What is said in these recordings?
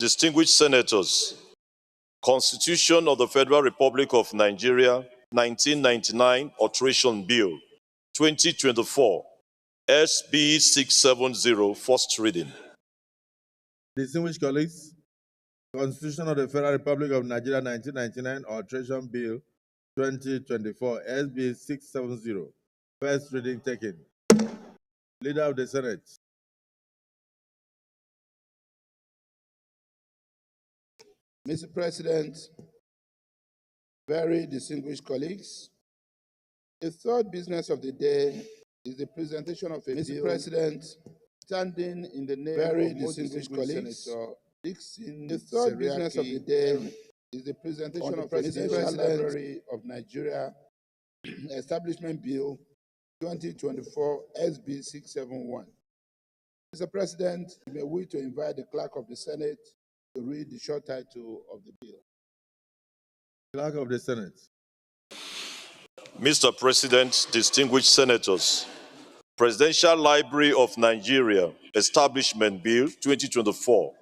Distinguished Senators, Constitution of the Federal Republic of Nigeria, 1999 Alteration Bill, 2024, SB 670, first reading. Distinguished colleagues, Constitution of the Federal Republic of Nigeria, 1999 Alteration Bill, 2024, SB 670, first reading taken. Leader of the Senate. Mr. President, very distinguished colleagues, the third business of the day is the presentation of a Mr. President, standing in the name very of distinguished colleagues, Senator Dixon. The third business of the day is the presentation of the Presidential Library of Nigeria Establishment Bill 2024 SB 671. Mr. President, you may wish to invite the Clerk of the Senate to read the short title of the bill. Clerk of the Senate. Mr. President, distinguished senators, Presidential Library of Nigeria Establishment Bill 2024,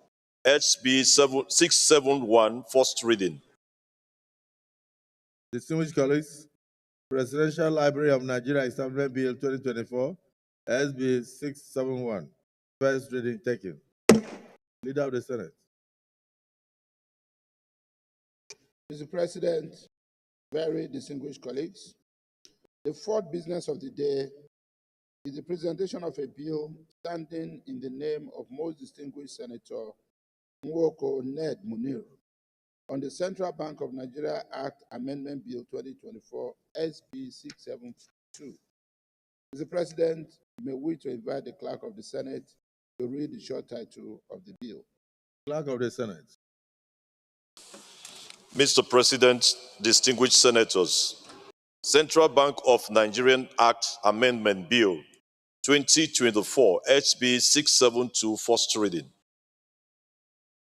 SB 671, first reading. Distinguished colleagues, Presidential Library of Nigeria Establishment Bill 2024, SB 671, first reading taken. Leader of the Senate. Mr. President, very distinguished colleagues, the fourth business of the day is the presentation of a bill standing in the name of most distinguished Senator Nwoko Ned Munir on the Central Bank of Nigeria Act Amendment Bill 2024 SB 672. Mr. President, you may wish to invite the Clerk of the Senate to read the short title of the bill. Clerk of the Senate. Mr. President, distinguished senators, Central Bank of Nigerian Act Amendment Bill 2024 HB 672, first reading.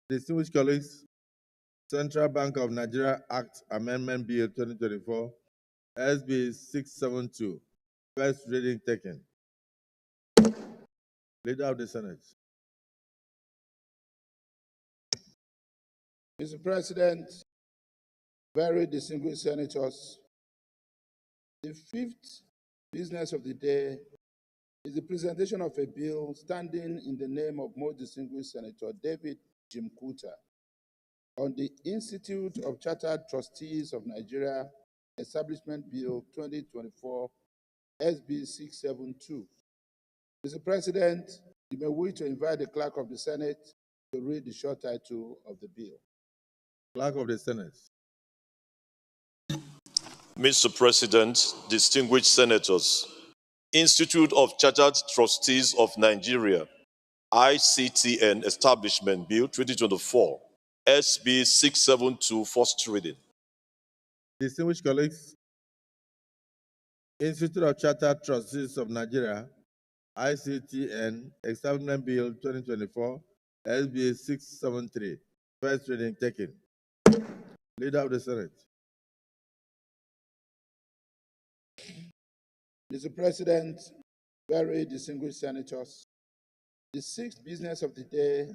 Distinguished colleagues, Central Bank of Nigeria Act Amendment Bill 2024 SB 672, first reading taken. Leader of the Senate. Mr. President, very distinguished senators, the fifth business of the day is the presentation of a bill standing in the name of most distinguished Senator David Jim Kuta on the Institute of Chartered Trustees of Nigeria Establishment Bill 2024 SB 672. Mr. President, you may wish to invite the Clerk of the Senate to read the short title of the bill. Clerk of the Senate. Mr. President, distinguished senators, Institute of Chartered Trustees of Nigeria, ICTN Establishment Bill 2024, SB 672, first reading. Distinguished colleagues, Institute of Chartered Trustees of Nigeria, ICTN Establishment Bill 2024, SB 673, first reading taken. Leader of the Senate. Mr. President, very distinguished senators, the sixth business of the day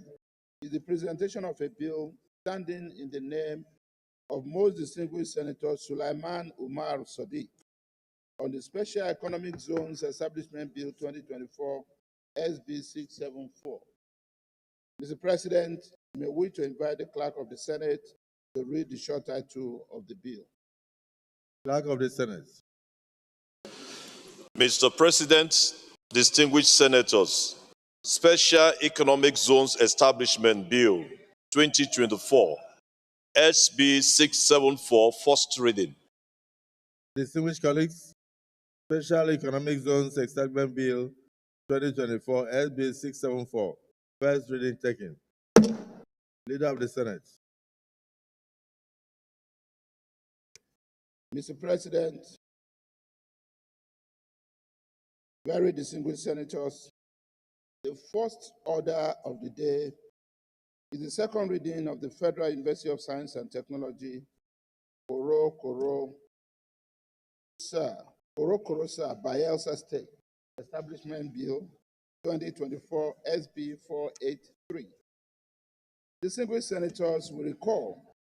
is the presentation of a bill standing in the name of most distinguished Senator Sulaiman Umar Sadiq on the Special Economic Zones Establishment Bill 2024 SB 674. Mr. President, you may wish to invite the Clerk of the Senate to read the short title of the bill. Clerk of the Senate. Mr. President, distinguished senators, Special Economic Zones Establishment Bill 2024, SB 674, first reading. Distinguished colleagues, Special Economic Zones Establishment Bill 2024, SB 674, first reading taken. Leader of the Senate. Mr. President, very distinguished senators, the first order of the day is the second reading of the Federal University of Science and Technology, Koro Sir Bayelsa State Establishment Bill 2024 SB 483. Distinguished senators will recall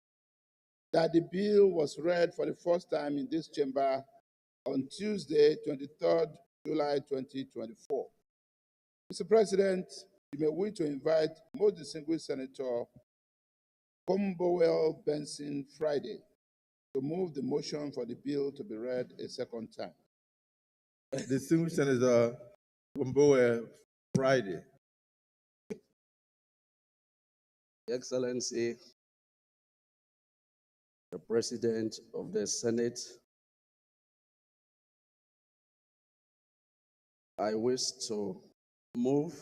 that the bill was read for the first time in this chamber on Tuesday, 23rd July 2024. Mr. President, you may wish to invite most distinguished Senator Kumbowell Benson Friday to move the motion for the bill to be read a second time. Distinguished Senator Kumbowe Friday. Excellency, the President of the Senate, I wish to move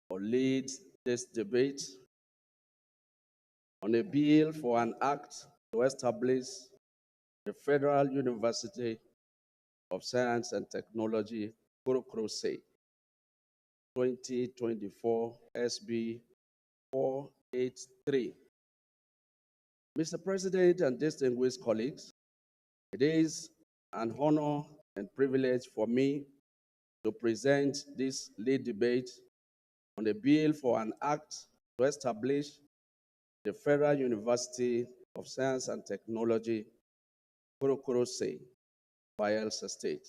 or lead this debate on a bill for an act to establish the Federal University of Science and Technology, Kurukuruse, 2024 SB 483. Mr. President and distinguished colleagues, it is an honor and privilege for me to present this lead debate on a bill for an act to establish the Federal University of Science and Technology, Kurukuruse, Bayelsa State.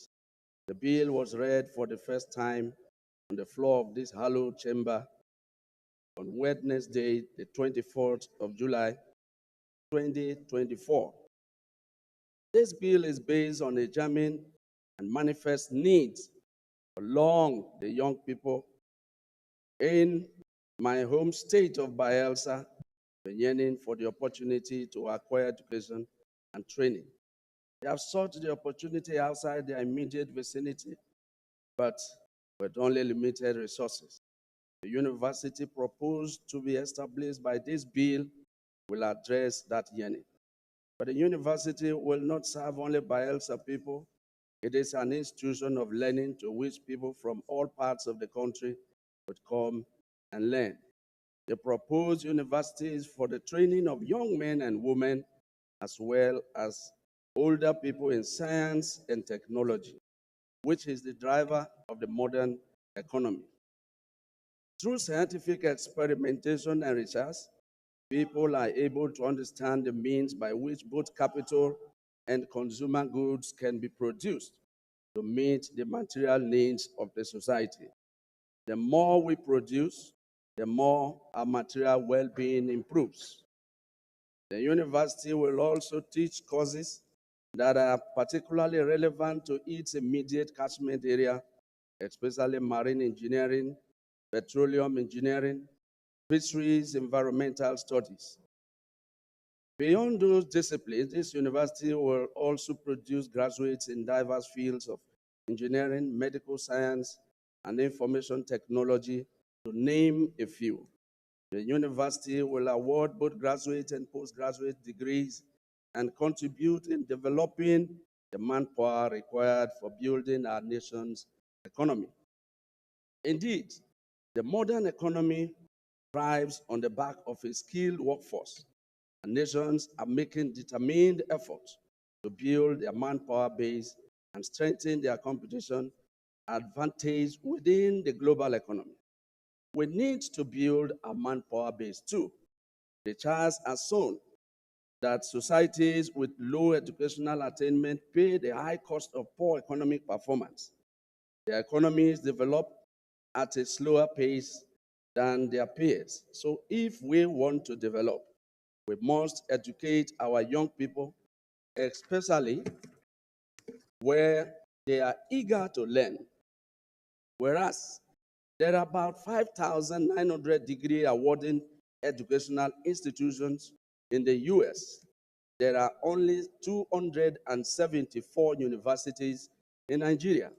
The bill was read for the first time on the floor of this hallowed chamber on Wednesday, the 24th of July, 2024. This bill is based on a genuine and manifest need among the young people in my home state of Bayelsa, yearning for the opportunity to acquire education and training. They have sought the opportunity outside their immediate vicinity, but with only limited resources. The university proposed to be established by this bill will address that yearning. But the university will not serve only Bayelsa people. It is an institution of learning to which people from all parts of the country would come and learn. The proposed universities for the training of young men and women, as well as older people in science and technology, which is the driver of the modern economy. Through scientific experimentation and research, people are able to understand the means by which both capital and consumer goods can be produced to meet the material needs of the society. The more we produce, the more our material well-being improves. The university will also teach courses that are particularly relevant to its immediate catchment area, especially marine engineering, petroleum engineering, fisheries, environmental studies. Beyond those disciplines, this university will also produce graduates in diverse fields of engineering, medical science, and information technology, to name a few. The university will award both graduate and postgraduate degrees and contribute in developing the manpower required for building our nation's economy. Indeed, the modern economy thrives on the back of a skilled workforce, and nations are making determined efforts to build their manpower base and strengthen their competition advantage within the global economy. We need to build a manpower base too. The charts are shown that societies with low educational attainment pay the high cost of poor economic performance. Their economies develop at a slower pace than their peers. So if we want to develop, we must educate our young people, especially where they are eager to learn. Whereas there are about 5,900 degree awarding educational institutions in the US, there are only 274 universities in Nigeria,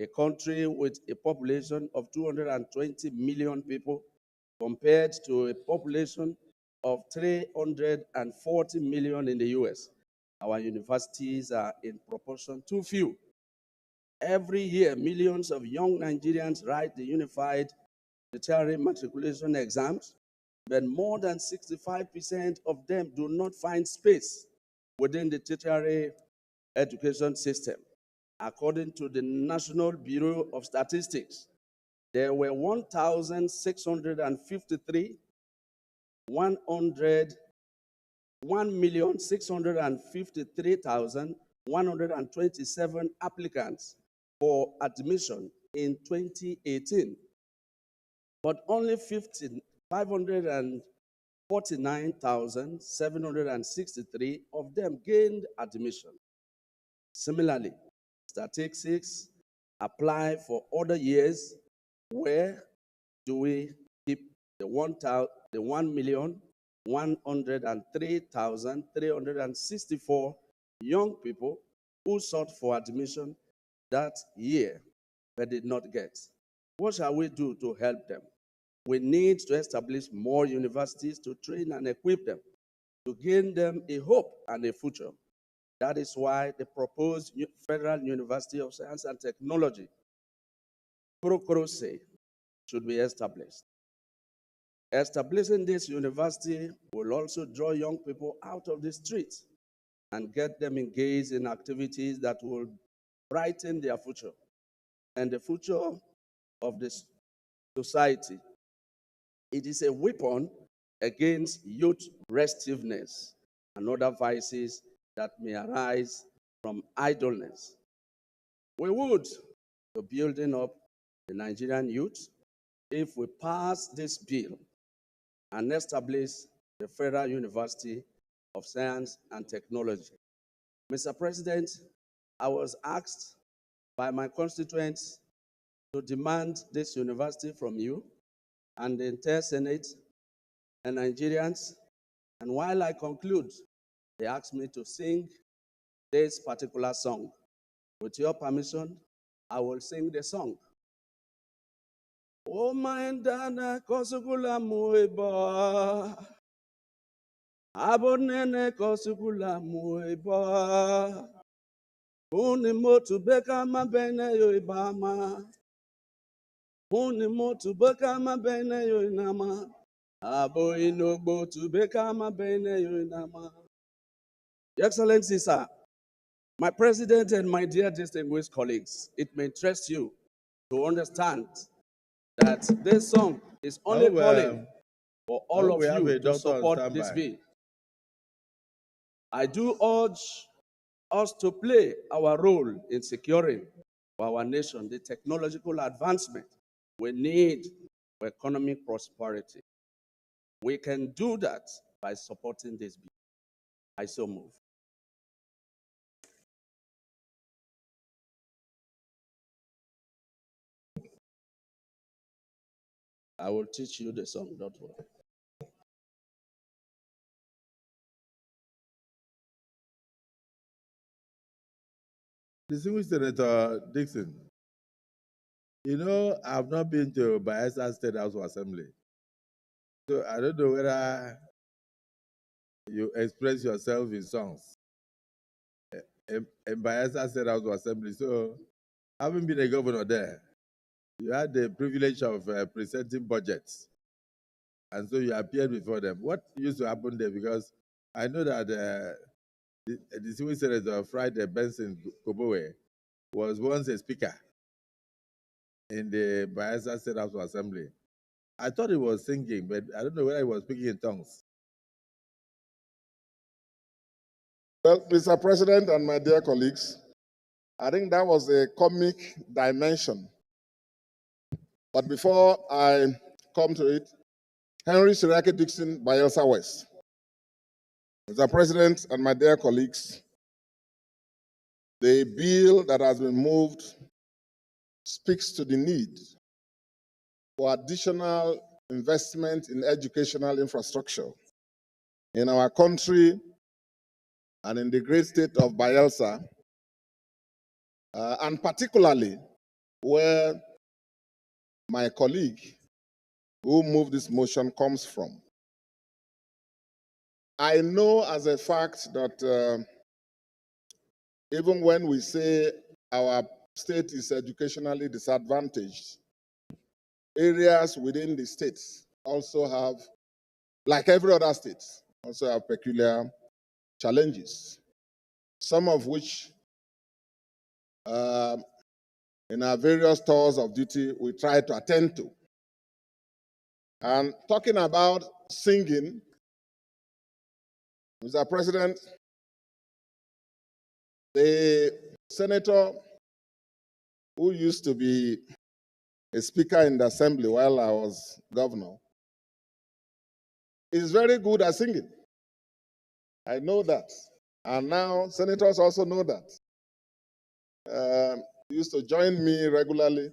a country with a population of 220 million people compared to a population of 340 million in the US. Our universities are in proportion too few. Every year, millions of young Nigerians write the unified tertiary matriculation exams, but more than 65% of them do not find space within the tertiary education system. According to the National Bureau of Statistics, there were 1,653 1,653,127 applicants for admission in 2018, but only 549,763 of them gained admission. Similarly, statistics apply for other years. Where do we keep the 1,103,364 young people who sought for admission that year but did not get? What shall we do to help them? We need to establish more universities to train and equip them, to gain them a hope and a future. That is why the proposed Federal University of Science and Technology, PROCROSE, should be established. Establishing this university will also draw young people out of the streets and get them engaged in activities that will brighten their future and the future of this society. It is a weapon against youth restiveness and other vices that may arise from idleness. We would be building up the Nigerian youth if we pass this bill and establish the Federal University of Science and Technology. Mr. President, I was asked by my constituents to demand this university from you and the entire Senate and Nigerians. And while I conclude, they asked me to sing this particular song. With your permission, I will sing the song. O mindana kosukula muiba, abonene kosukula muiba, uni motu beka mabene yo ibama, uni motu beka mabene yo inama, abo inogbo tu beka mabene yo inama. Your Excellency, sir, my president and my dear distinguished colleagues, it may interest you to understand that this song is only calling for all of you to support this bill. I do urge us to play our role in securing for our nation the technological advancement we need for economic prosperity. We can do that by supporting this bill. I so move. I will teach you the song, don't worry. Distinguished Senator Dixon, you know, I've not been to Bayelsa State House of Assembly. So I don't know whether you express yourself in songs in Bayelsa State House of Assembly. So I haven't been a governor there. You had the privilege of presenting budgets. And so you appeared before them. What used to happen there? Because I know that the distinguished Senator Friday Benson Kobowe was once a speaker in the Bayelsa State House of Assembly. I thought he was singing, but I don't know whether he was speaking in tongues. Well, Mr. President and my dear colleagues, I think that was a comic dimension. But before I come to it, Henry Siraki Dixon, Bayelsa West. Mr. President and my dear colleagues, the bill that has been moved speaks to the need for additional investment in educational infrastructure in our country and in the great state of Bayelsa, and particularly where my colleague who moved this motion comes from. I know as a fact that even when we say our state is educationally disadvantaged, areas within the states also have, like every other state, also have peculiar challenges, some of which in our various tours of duty we try to attend to. And talking about singing, Mr. President, the senator who used to be a speaker in the assembly while I was governor is very good at singing. I know that. And now senators also know that. He used to join me regularly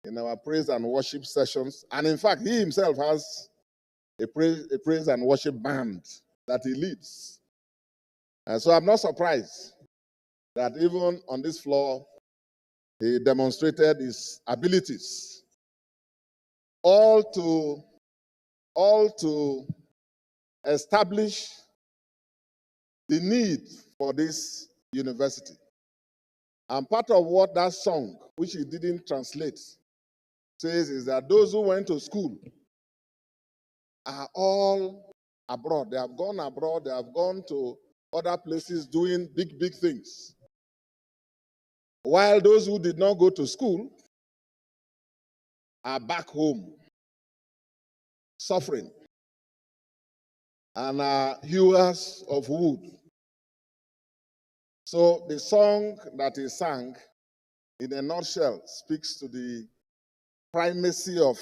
in our praise and worship sessions. And in fact, he himself has a praise and worship band that he leads. And so I'm not surprised that even on this floor, he demonstrated his abilities, all to establish the need for this university. And part of what that song, which he didn't translate, says is that those who went to school are all abroad. They have gone abroad, they have gone to other places doing big, big things. While those who did not go to school are back home, suffering, and are hewers of wood. So the song that he sang, in a nutshell, speaks to the primacy of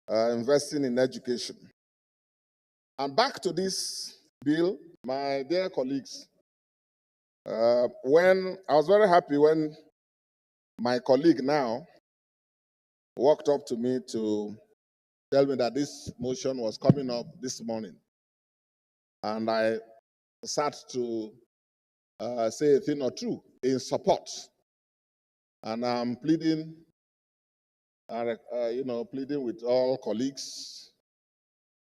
investing in education. And back to this bill, my dear colleagues, when I was very happy when my colleague now walked up to me to tell me that this motion was coming up this morning. And I sat to say a thing or two in support. And I'm pleading, pleading with all colleagues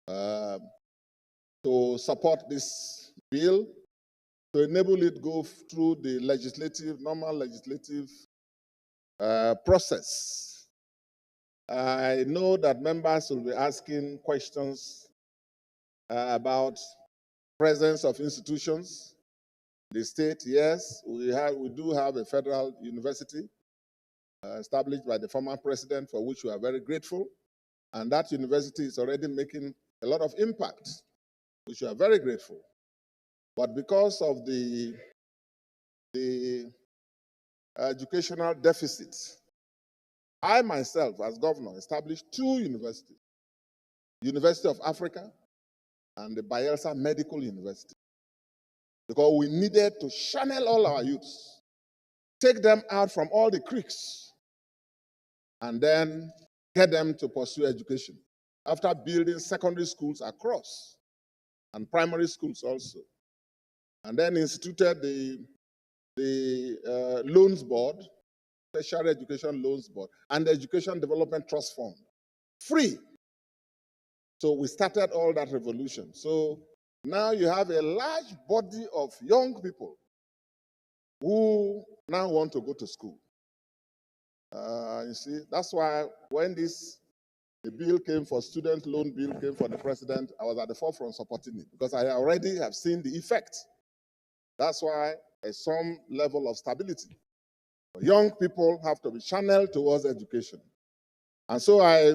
to support this bill, to enable it go through the normal legislative process. I know that members will be asking questions about presence of institutions. The state, yes, we do have a federal university established by the former president, for which we are very grateful. And that university is already making a lot of impact, which we are very grateful. But because of the educational deficits, I myself, as governor, established two universities, University of Africa and the Bayelsa Medical University, because we needed to channel all our youths, take them out from all the creeks, and then get them to pursue education, after building secondary schools across, and primary schools also. And then instituted the loans board, Special Education Loans Board, and the Education Development Trust Fund, free. So we started all that revolution. So now you have a large body of young people who now want to go to school. You see, that's why when the bill came for student loan bill came for the president, I was at the forefront supporting it, because I already have seen the effect. That's why some level of stability. Young people have to be channeled towards education. And so I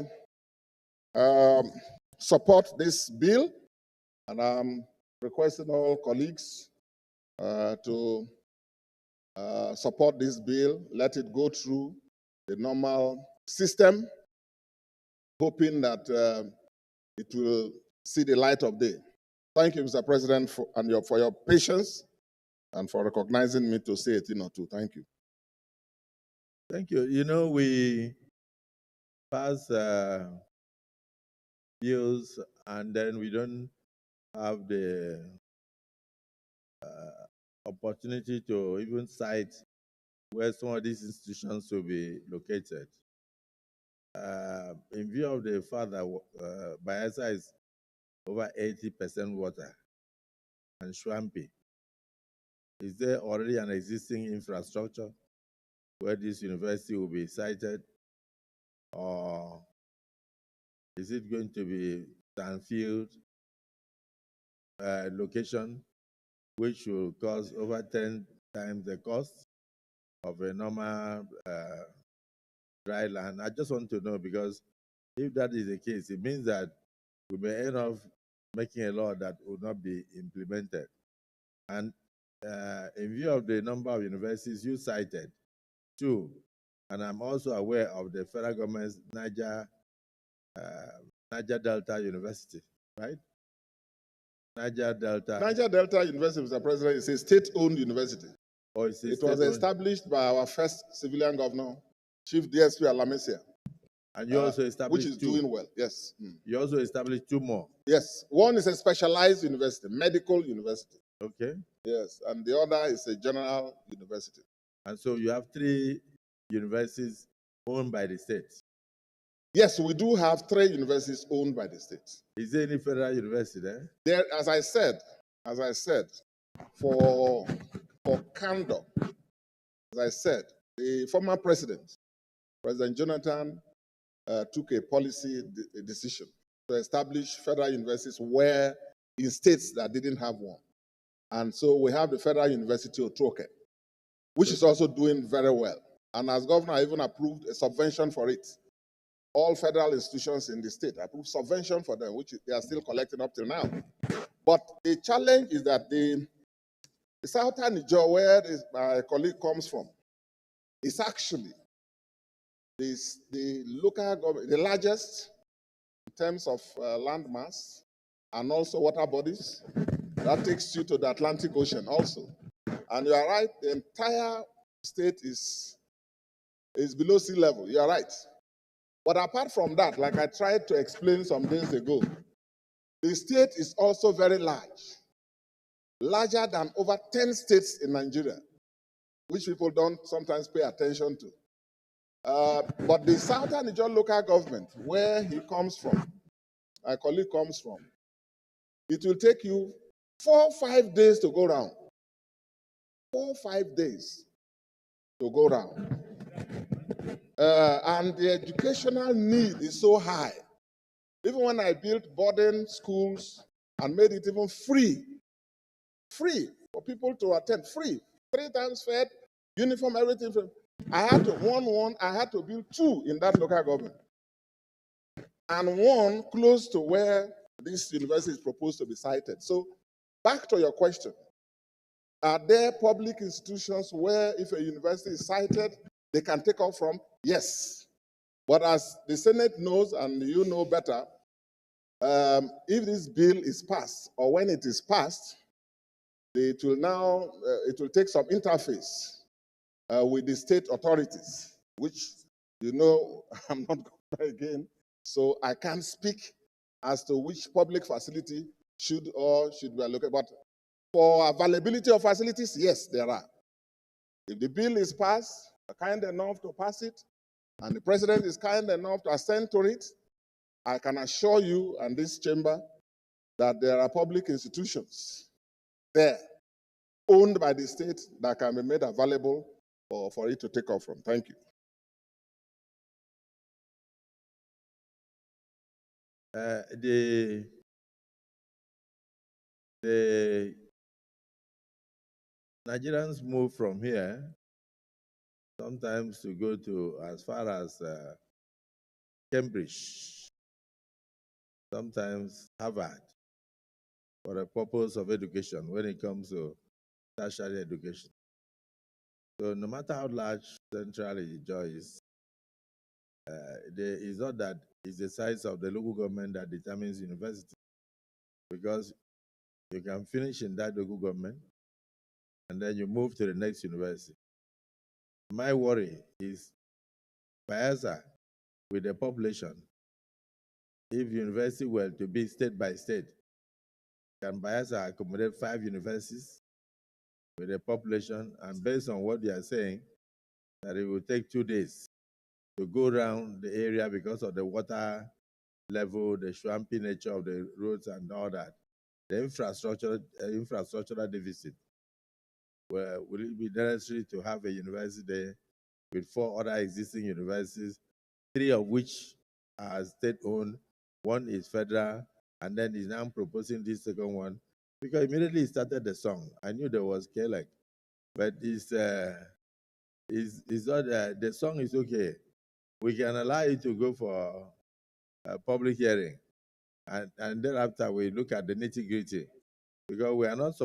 support this bill, and I'm requesting all colleagues to support this bill, let it go through the normal system, hoping that it will see the light of day. Thank you, Mr. President, for your patience and for recognizing me to say a thing or two. Thank you. Thank you. You know, we pass bills and then we don't have the opportunity to even cite where some of these institutions will be located. In view of the fact that Bayelsa is over 80% water and swampy, is there already an existing infrastructure where this university will be sited? Or is it going to be Stanfield location, which will cost over 10 times the cost of a normal dry land? I just want to know, because If that is the case, it means that we may end up making a law that will not be implemented. And in view of the number of universities you cited, 2, and I'm also aware of the federal government's Niger Delta University, right? Niger Delta. Niger Delta University, Mr. President, is a state-owned university. Oh, it's a It was state-owned- established by our first civilian governor, Chief DSP Alamesia, And you also established which is 2. doing well. Yes. You also established 2 more. Yes. One is a specialized university, medical university. Okay. Yes. And the other is a general university. And so you have 3 universities owned by the state. Yes, we do have 3 universities owned by the state. Is there any federal university there? There, as I said, for candor, as I said, the former president, President Jonathan, took a policy decision to establish federal universities where in states that didn't have one. And so we have the Federal University of Otroke, which is also doing very well. And as governor, I even approved a subvention for it. All federal institutions in the state approved subvention for them, which they are still collecting up till now. But the challenge is that the southern Niger, where my colleague comes from, is actually the local government, the largest in terms of land mass and also water bodies. That takes you to the Atlantic Ocean also. And you are right, the entire state is below sea level. You are right. But apart from that, like I tried to explain some days ago, the state is also very large, larger than over 10 states in Nigeria, which people don't sometimes pay attention to. But the southern Niger local government, where he comes from, my colleague comes from, it will take you 4 or 5 days to go round. 4 or 5 days to go round. And the educational need is so high. Even when I built boarding schools and made it even free for people to attend, free, 3 times fed, uniform, everything. I had to build 2 in that local government. And 1 close to where this university is proposed to be sited. So back to your question. Are there public institutions where if a university is cited, they can take off from? Yes. But as the Senate knows, and you know better, if this bill is passed, or when it is passed, it will take some interface with the state authorities, which, you know, I'm not going again, so I can't speak as to which public facility should be allocated. But for availability of facilities, yes, there are. If the bill is passed, kind enough to pass it, and the president is kind enough to assent to it, I can assure you and this chamber that there are public institutions there owned by the state that can be made available for it to take off from. Thank you. The Nigerians move from here sometimes to go to as far as Cambridge, sometimes Harvard, for the purpose of education when it comes to tertiary education. So no matter how large central Niger is, it's not that it's the size of the local government that determines university, because you can finish in that local government and then you move to the next university. My worry is Bayelsa, with the population, if university were to be state by state, can Bayelsa accommodate 5 universities with the population? And based on what they are saying, that it will take 2 days to go around the area because of the water level, the swampy nature of the roads and all that. The infrastructural deficit. Well, will it be necessary to have a university there with 4 other existing universities, 3 of which are state-owned, 1 is federal, and then he's now proposing this second one? Because immediately he started the song, I knew there was Kelek, but it's not, the song is okay. We can allow it to go for public hearing, and thereafter we look at the nitty-gritty, because we are just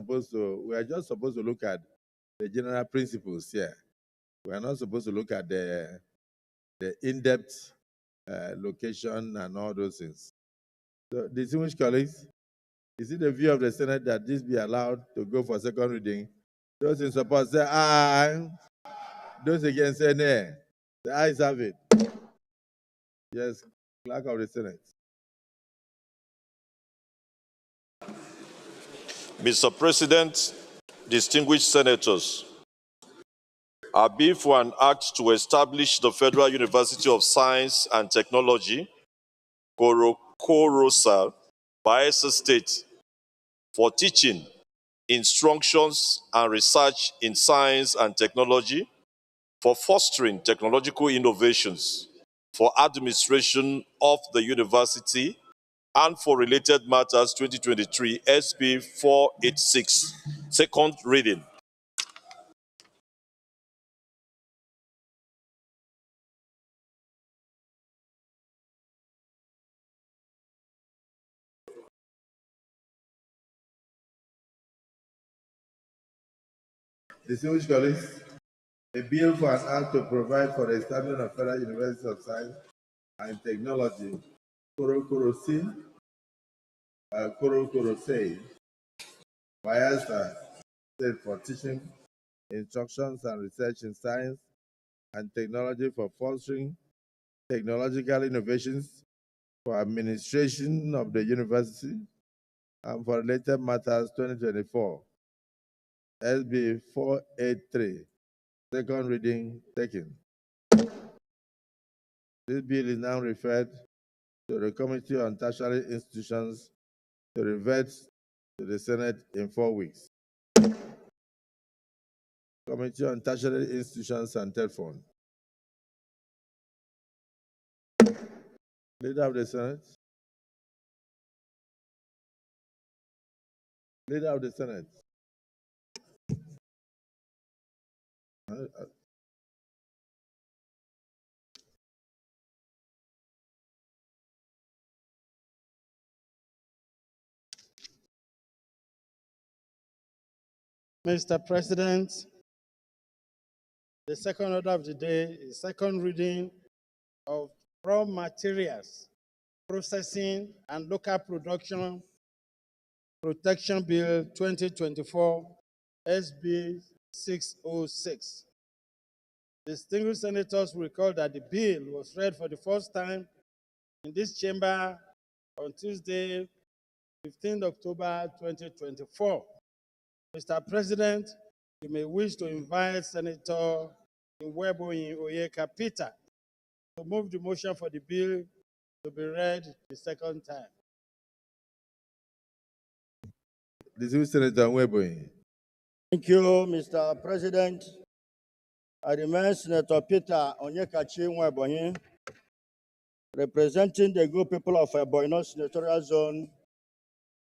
supposed to look at the general principles here. We are not supposed to look at the in-depth location and all those things. So, distinguished colleagues, is it the view of the Senate that this be allowed to go for second reading? Those in support say aye. Those against say nay. The ayes have it. Yes, Clerk of the Senate. Mr. President, distinguished senators, I bill for an act to establish the Federal University of Science and Technology, KOROSA, Bayelsa State, for teaching, instructions, and research in science and technology, for fostering technological innovations, for administration of the university, and for related matters 2023 SB 486, second reading. Distinguished colleagues, a bill for an act to provide for the establishment of Federal University of Science and Technology, KOROSA, Bayelsa State, for teaching, instructions, and research in science and technology, for fostering technological innovations, for administration of the university, and for related matters 2024. SB 483, second reading taken. This bill is now referred to the Committee on Tertiary Institutions to revert to the Senate in 4 weeks. Committee on Tertiary Institutions and Telephone. Leader of the Senate. Leader of the Senate. Mr. President, the second order of the day is second reading of raw materials, processing, and local production protection bill 2024 SB 606. Distinguished senators will recall that the bill was read for the first time in this chamber on Tuesday, 15 October 2024. Mr. President, you may wish to invite Senator Nweboyin Oyeka Peter to move the motion for the bill to be read the second time. Distinguished Senator Nweboyin. Thank you, Mr. President. I remain Senator Peter Onyekachi Nweboyin, representing the good people of Ebonyi Senatorial Zone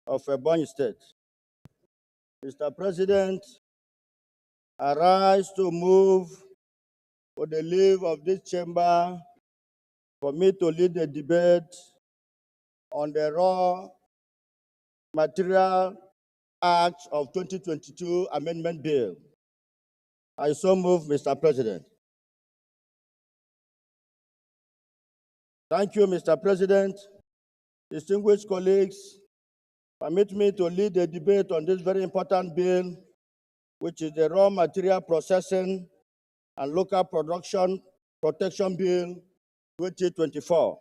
of Ebonyi State. Mr. President, I rise to move for the leave of this chamber for me to lead the debate on the Raw Material Act of 2022 Amendment Bill. I so move, Mr. President. Thank you, Mr. President. Distinguished colleagues, permit me to lead the debate on this very important bill, which is the Raw Material Processing and Local Production Protection Bill 2024.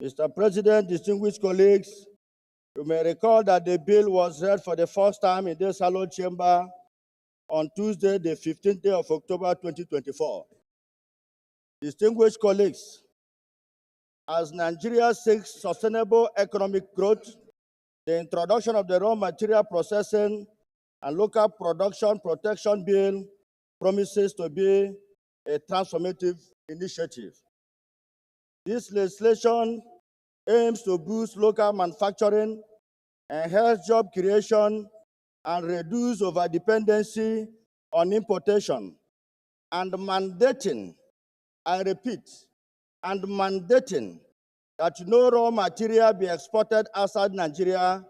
Mr. President, distinguished colleagues, you may recall that the bill was read for the first time in this hallowed chamber on Tuesday, the 15th day of October 2024. Distinguished colleagues, as Nigeria seeks sustainable economic growth, the introduction of the Raw Material Processing and Local Production Protection Bill promises to be a transformative initiative. This legislation aims to boost local manufacturing, enhance job creation, and reduce overdependency on importation, and mandating, I repeat, and mandating that no raw material be exported outside Nigeria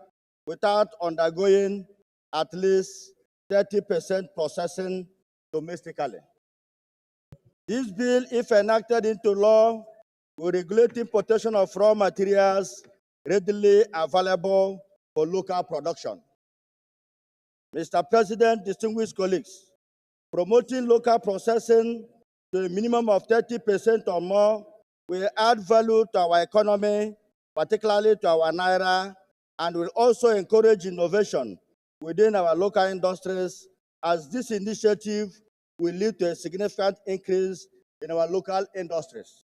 without undergoing at least 30% processing domestically. This bill, if enacted into law, will regulate importation of raw materials readily available for local production. Mr. President, distinguished colleagues, promoting local processing to a minimum of 30% or more will add value to our economy, particularly to our naira, and will also encourage innovation within our local industries, as this initiative will lead to a significant increase in our local industries.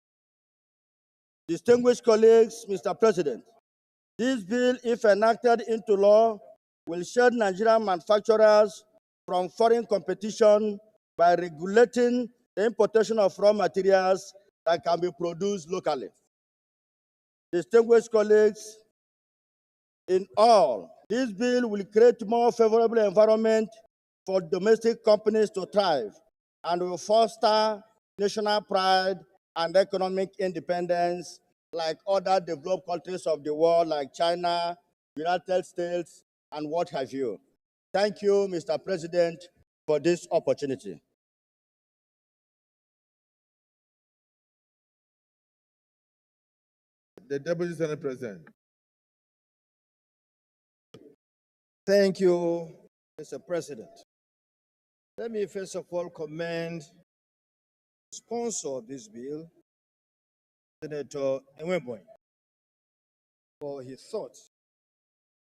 Distinguished colleagues, Mr. President, this bill, if enacted into law, will shield Nigerian manufacturers from foreign competition by regulating the importation of raw materials that can be produced locally. Distinguished colleagues, in all, this bill will create more favorable environment for domestic companies to thrive and will foster national pride and economic independence like other developed countries of the world like China, United States, and what have you. Thank you, Mr. President, for this opportunity. The Deputy Senate President. Thank you, Mr. President. Let me first of all commend the sponsor of this bill, Senator Enweboy, for his thoughts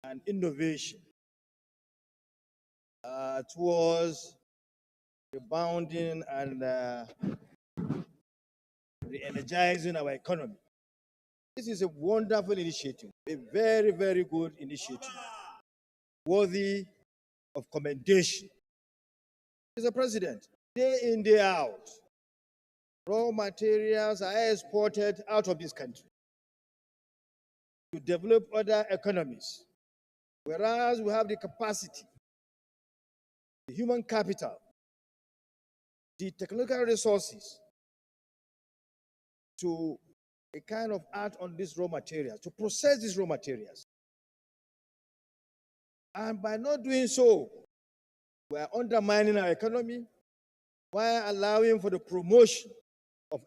and innovation towards rebounding and re-energizing our economy. This is a wonderful initiative, a very, very good initiative, worthy of commendation. Mr. President, day in, day out, raw materials are exported out of this country to develop other economies, whereas we have the capacity, the human capital, the technical resources to a kind of act on these raw materials, to process these raw materials. And by not doing so, we are undermining our economy while allowing for the promotion of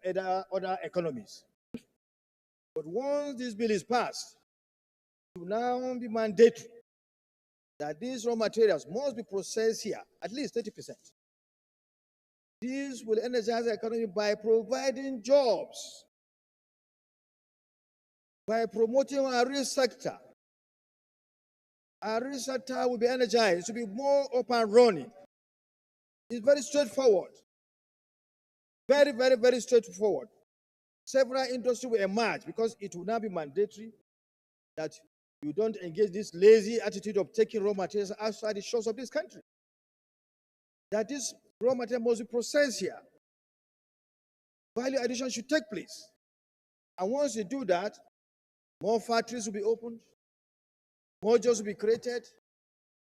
other economies. But once this bill is passed, it will now be mandatory that these raw materials must be processed here, at least 30%. This will energize the economy by providing jobs, by promoting our real sector. Our real sector will be energized, to be more up and running. It's very straightforward. Very, very, very straightforward. Several industries will emerge because it will now be mandatory that you don't engage this lazy attitude of taking raw materials outside the shores of this country. That this raw material must be processed here. Value addition should take place. And once you do that, more factories will be opened, more jobs will be created,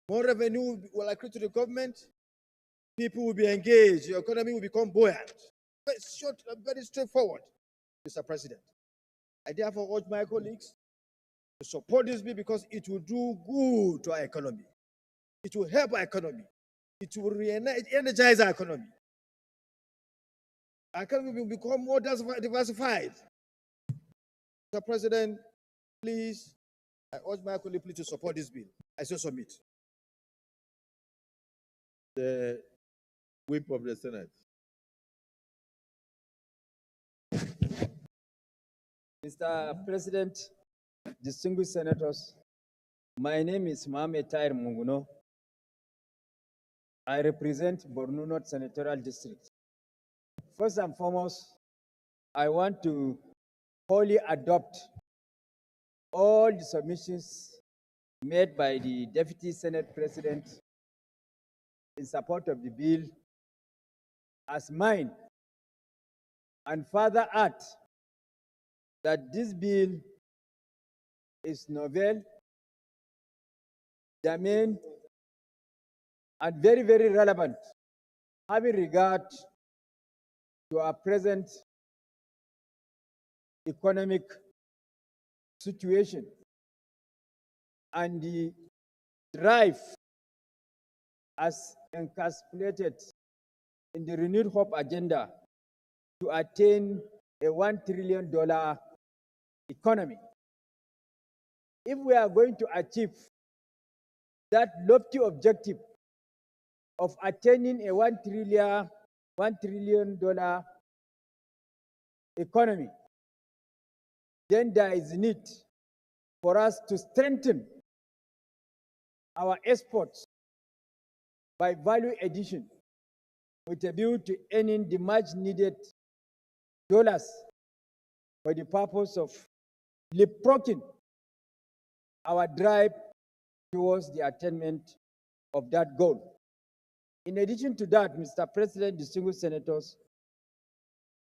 more revenue will accrue to the government, people will be engaged, the economy will become buoyant. Very short, very straightforward, Mr. President. I therefore urge my colleagues to support this bill because it will do good to our economy. It will help our economy. It will re-energize our economy. Our economy will become more diversified. Mr. President, please, I urge my colleagues please to support this bill. I so submit. The Whip of the Senate. Mr. President, distinguished senators, my name is Mohamed Tair Munguno. I represent Borno North Senatorial District. First and foremost, I want to wholly adopt all the submissions made by the Deputy Senate President in support of the bill as mine, and further add that this bill is novel, germane, and very, very relevant, having regard to our present economic situation and the drive as encapsulated in the renewed hope agenda to attain a $1 trillion economy. If we are going to achieve that lofty objective of attaining a $1 trillion economy, then there is need for us to strengthen our exports by value addition with a view to earning the much needed dollars for the purpose of leapfrogging our drive towards the attainment of that goal. In addition to that, Mr. President, distinguished senators,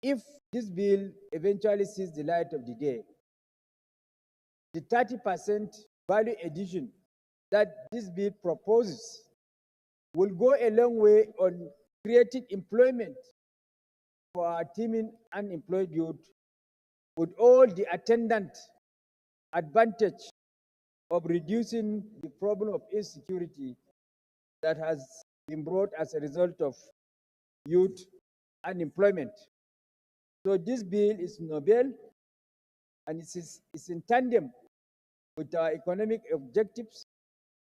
if this bill eventually sees the light of the day, the 30% value addition that this bill proposes will go a long way on creating employment for our teeming unemployed youth, with all the attendant advantage of reducing the problem of insecurity that has been brought as a result of youth unemployment. So this bill is novel and it's in tandem with our economic objectives,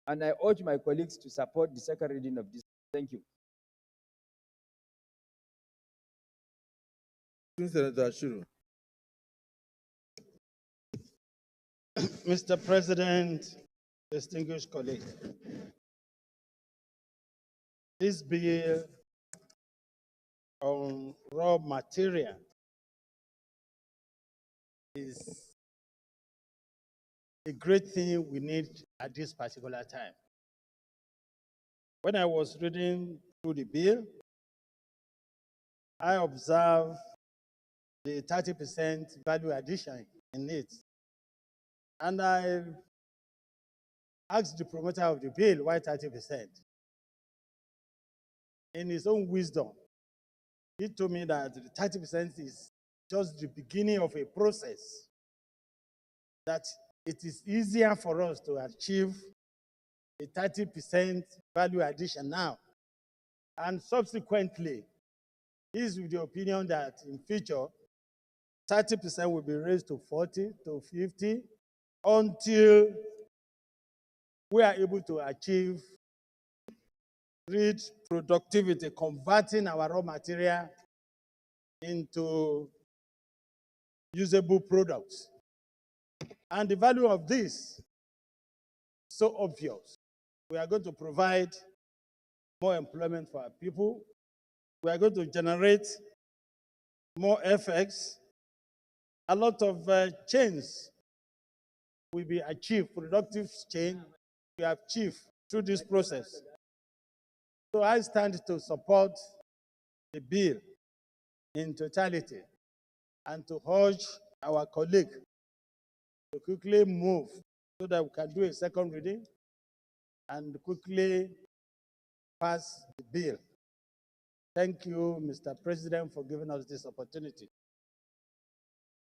and I urge my colleagues to support the second reading of this. Thank you. Senator Ashuru. Mr. President, distinguished colleagues, this bill on raw material is a great thing we need at this particular time. When I was reading through the bill, I observed the 30% value addition in it. And I asked the promoter of the bill, why 30%? In his own wisdom, he told me that the 30% is just the beginning of a process, that it is easier for us to achieve a 30% value addition now. And subsequently, he's with the opinion that in future, 30% will be raised to 40, to 50, until we are able to achieve rich productivity, converting our raw material into usable products. And the value of this is so obvious. We are going to provide more employment for our people. We are going to generate more effects. A lot of change will be achieved, productive change we have achieved through this process. So I stand to support the bill in totality and to urge our colleague to quickly move so that we can do a second reading and quickly pass the bill. Thank you, Mr. President, for giving us this opportunity.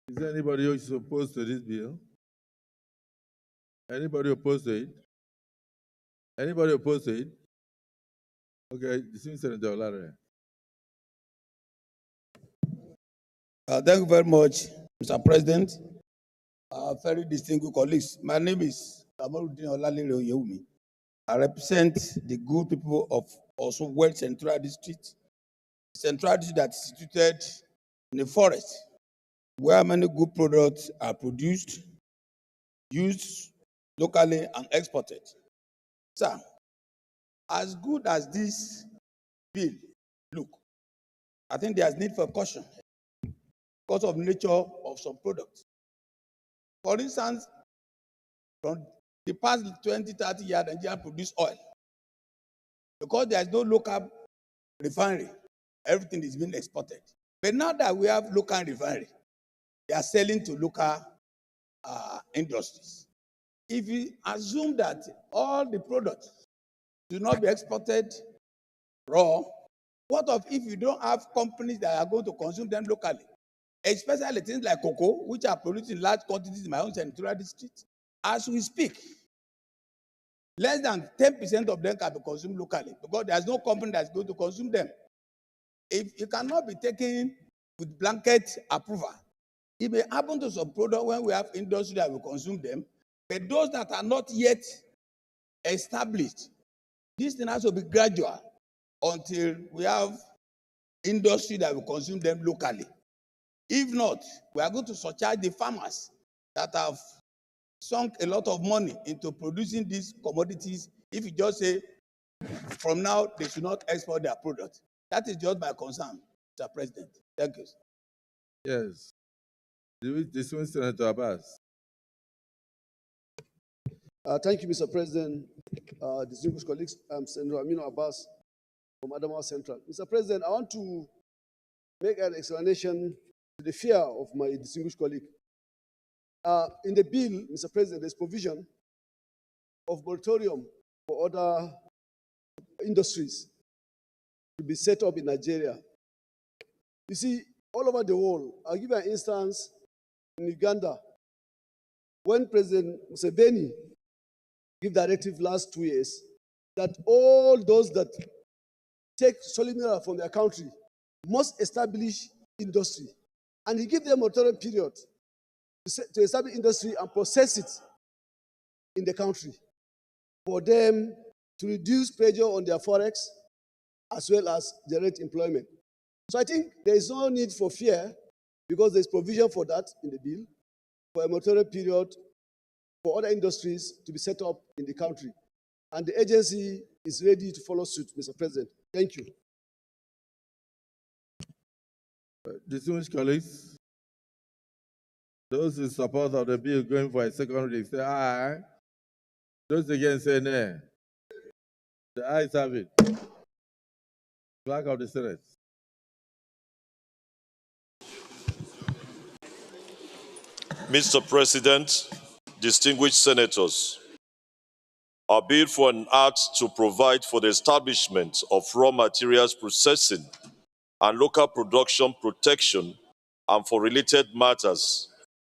Is there anybody who is opposed to this bill? Anybody opposed to it? Anybody opposed to it? Okay, Senator Olare. Thank you very much, Mr. President. Very distinguished colleagues. My name is Kamaluddin Olalere Oyewumi. I represent the good people of also West Central District. Central District that is situated in the forest, where many good products are produced, used locally, and exported. Sir, as good as this bill look, I think there's need for caution because of nature of some products. For instance, from the past 20, 30 years, Nigeria produce oil. Because there's no local refinery, everything is being exported. But now that we have local refinery, they are selling to local industries. If you assume that all the products do not be exported raw, what of if you don't have companies that are going to consume them locally? especially things like cocoa, which are produced in large quantities in my own senatorial district. As we speak, less than 10% of them can be consumed locally because there's no company that's going to consume them. If it cannot be taken with blanket approval, it may happen to some product when we have industry that will consume them, but those that are not yet established, this thing has to be gradual until we have industry that will consume them locally. If not, we are going to surcharge the farmers that have sunk a lot of money into producing these commodities. If you just say, from now, they should not export their product. That is just my concern, Mr. President. Thank you. Yes. This one, Senator Abbas. Thank you, Mr. President. Distinguished colleagues, I'm Senator Aminu Abbas from Adamawa Central. Mr. President, I want to make an explanation to the fear of my distinguished colleague. In the bill, Mr. President, there's provision of moratorium for other industries to be set up in Nigeria. You see, all over the world, I'll give you an instance in Uganda, when President Museveni gave directive last 2 years that all those that take solid mineral from their country must establish industry. And he gave them a moratorium period to establish industry and process it in the country for them to reduce pressure on their forex as well as generate employment. So I think there is no need for fear because there's provision for that in the bill for a moratorium period for other industries to be set up in the country. And the agency is ready to follow suit, Mr. President. Thank you. Distinguished colleagues, those in support of the bill going for a second reading say aye. Those against say nay. The ayes have it. Clerk of the Senate. Mr. President, distinguished senators, a bill for an act to provide for the establishment of raw materials processing and local production protection and for related matters,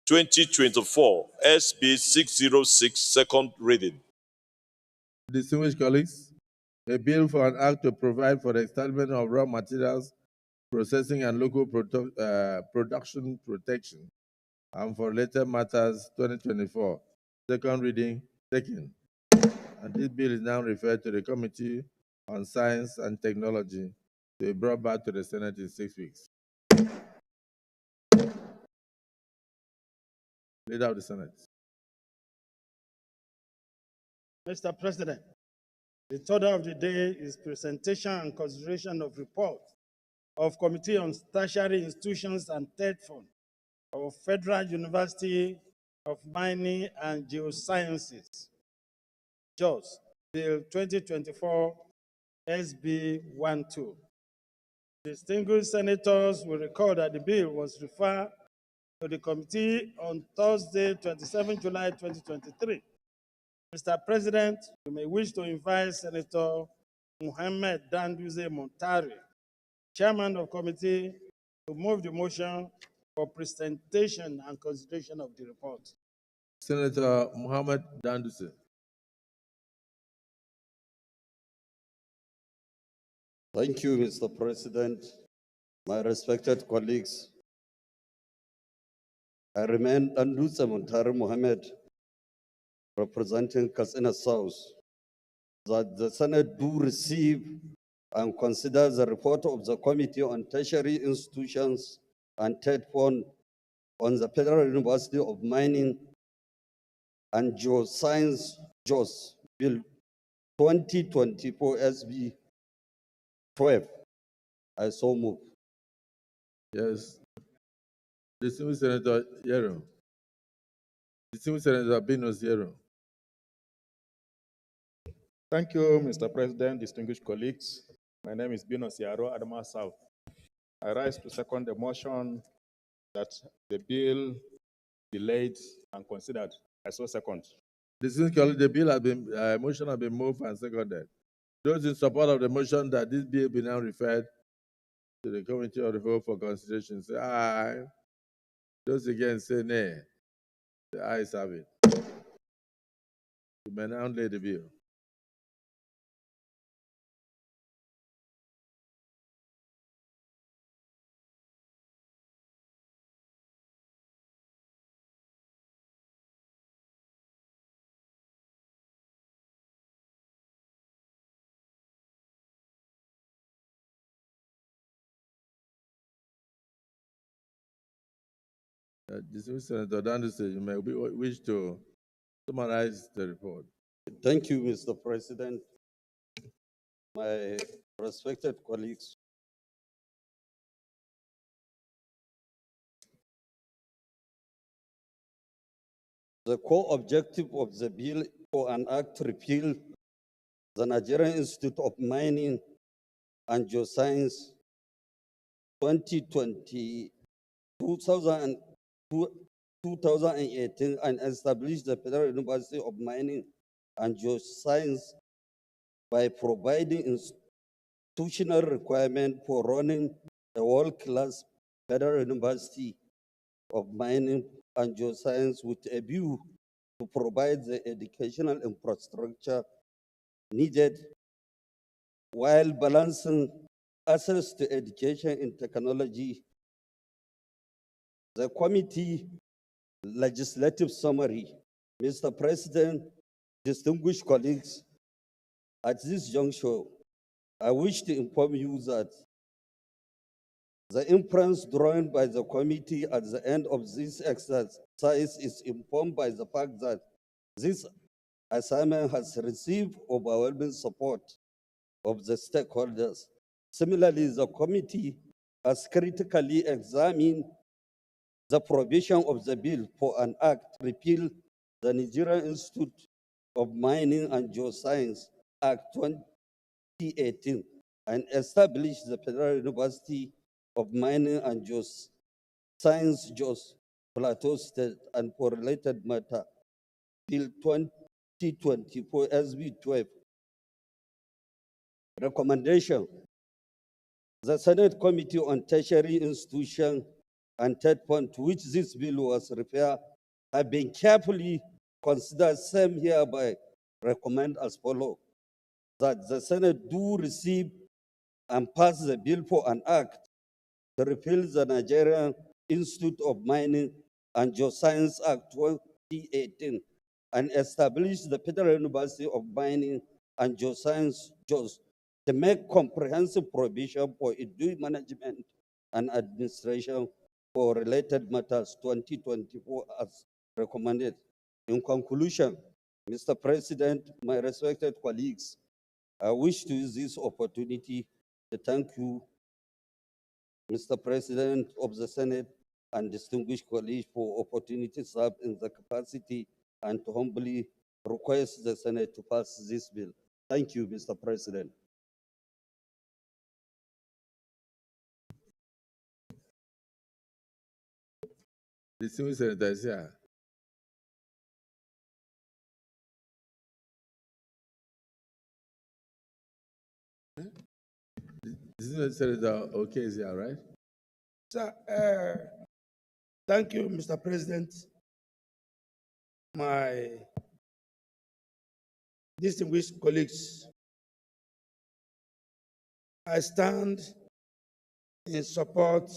2024 SB 606, second reading. Distinguished colleagues, a bill for an act to provide for the establishment of raw materials, processing and local production protection, and for later matters 2024. Second reading taken. And this bill is now referred to the Committee on Science and Technology to be brought back to the Senate in 6 weeks. Leader of the Senate. Mr. President, the order of the day is presentation and consideration of report of Committee on Tertiary Institutions and Third Fund of Federal University of Mining and Geosciences, JOS, Bill 2024 SB 12. Distinguished senators will recall that the bill was referred to the committee on Thursday, 27 July 2023. Mr. President, you may wish to invite Senator Mohammed Danduze Montari, Chairman of Committee, to move the motion for presentation and consideration of the report. Senator Mohammed Danduze. Thank you, Mr. President. My respected colleagues, I remain Danduze Montari Mohammed, representing Katsina South, that the Senate do receive and consider the report of the Committee on Tertiary Institutions and Third Fund on the Federal University of Mining and Geoscience, JOS, Bill 2024 SB 12. I so move. Yes. Distinguished Senator Yero. Distinguished Senator Binos Yero. Thank you, Mr. President, distinguished colleagues. My name is Binos Yaro, Adamawa South. I rise to second the motion that the bill be laid and considered. I so second. Distinguished colleagues, the bill has been, motion has been moved and seconded. Those in support of the motion that this bill be now referred to the Committee of the Vote for consideration, say aye. Those against say nay. The ayes have it. You may now lay the bill. Distinguished Senator Danduse, you may wish to summarize the report. Thank you, Mr. President. My respected colleagues, the core objective of the bill for an act to repeal the Nigerian Institute of Mining and Geoscience 2020, 2018 and establish the Federal University of Mining and Geoscience by providing institutional requirement for running a world-class Federal University of Mining and Geoscience with a view to provide the educational infrastructure needed while balancing access to education and technology. The committee legislative summary. Mr. President, distinguished colleagues, at this juncture, I wish to inform you that the inference drawn by the committee at the end of this exercise is informed by the fact that this assignment has received overwhelming support of the stakeholders. Similarly, the committee has critically examined the provision of the bill for an act to repeal the Nigerian Institute of Mining and Geoscience Act 2018 and establish the Federal University of Mining and Geoscience, Jos Plateau State, and for related matter, Bill 2024 SB 12. Recommendation. The Senate Committee on Tertiary Institutions and third point to which this bill was referred have been carefully considered. Same hereby recommend as follows: that the Senate do receive and pass the bill for an act to repeal the Nigerian Institute of Mining and Geoscience Act 2018 and establish the Federal University of Mining and Geoscience, JOS, to make comprehensive provision for its due management and administration for related matters 2024 as recommended. In conclusion, Mr. President, my respected colleagues, I wish to use this opportunity to thank you, Mr. President of the Senate and distinguished colleagues, for opportunity to serve in the capacity and to humbly request the Senate to pass this bill. Thank you, Mr. President. Distinguished Senator is here. Distinguished Senator okay is here, right? Sir, thank you, Mr. President. My distinguished colleagues, I stand in support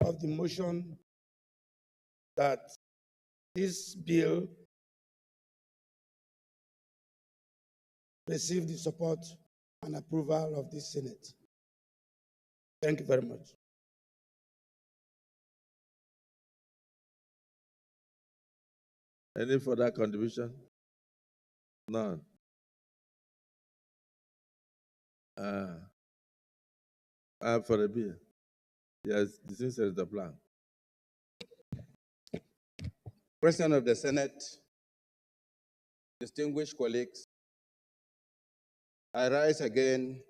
of the motion that this bill receive the support and approval of the Senate. Thank you very much. Any further contribution? None. For the bill. Yes, this is the plan. President of the Senate, distinguished colleagues, I rise again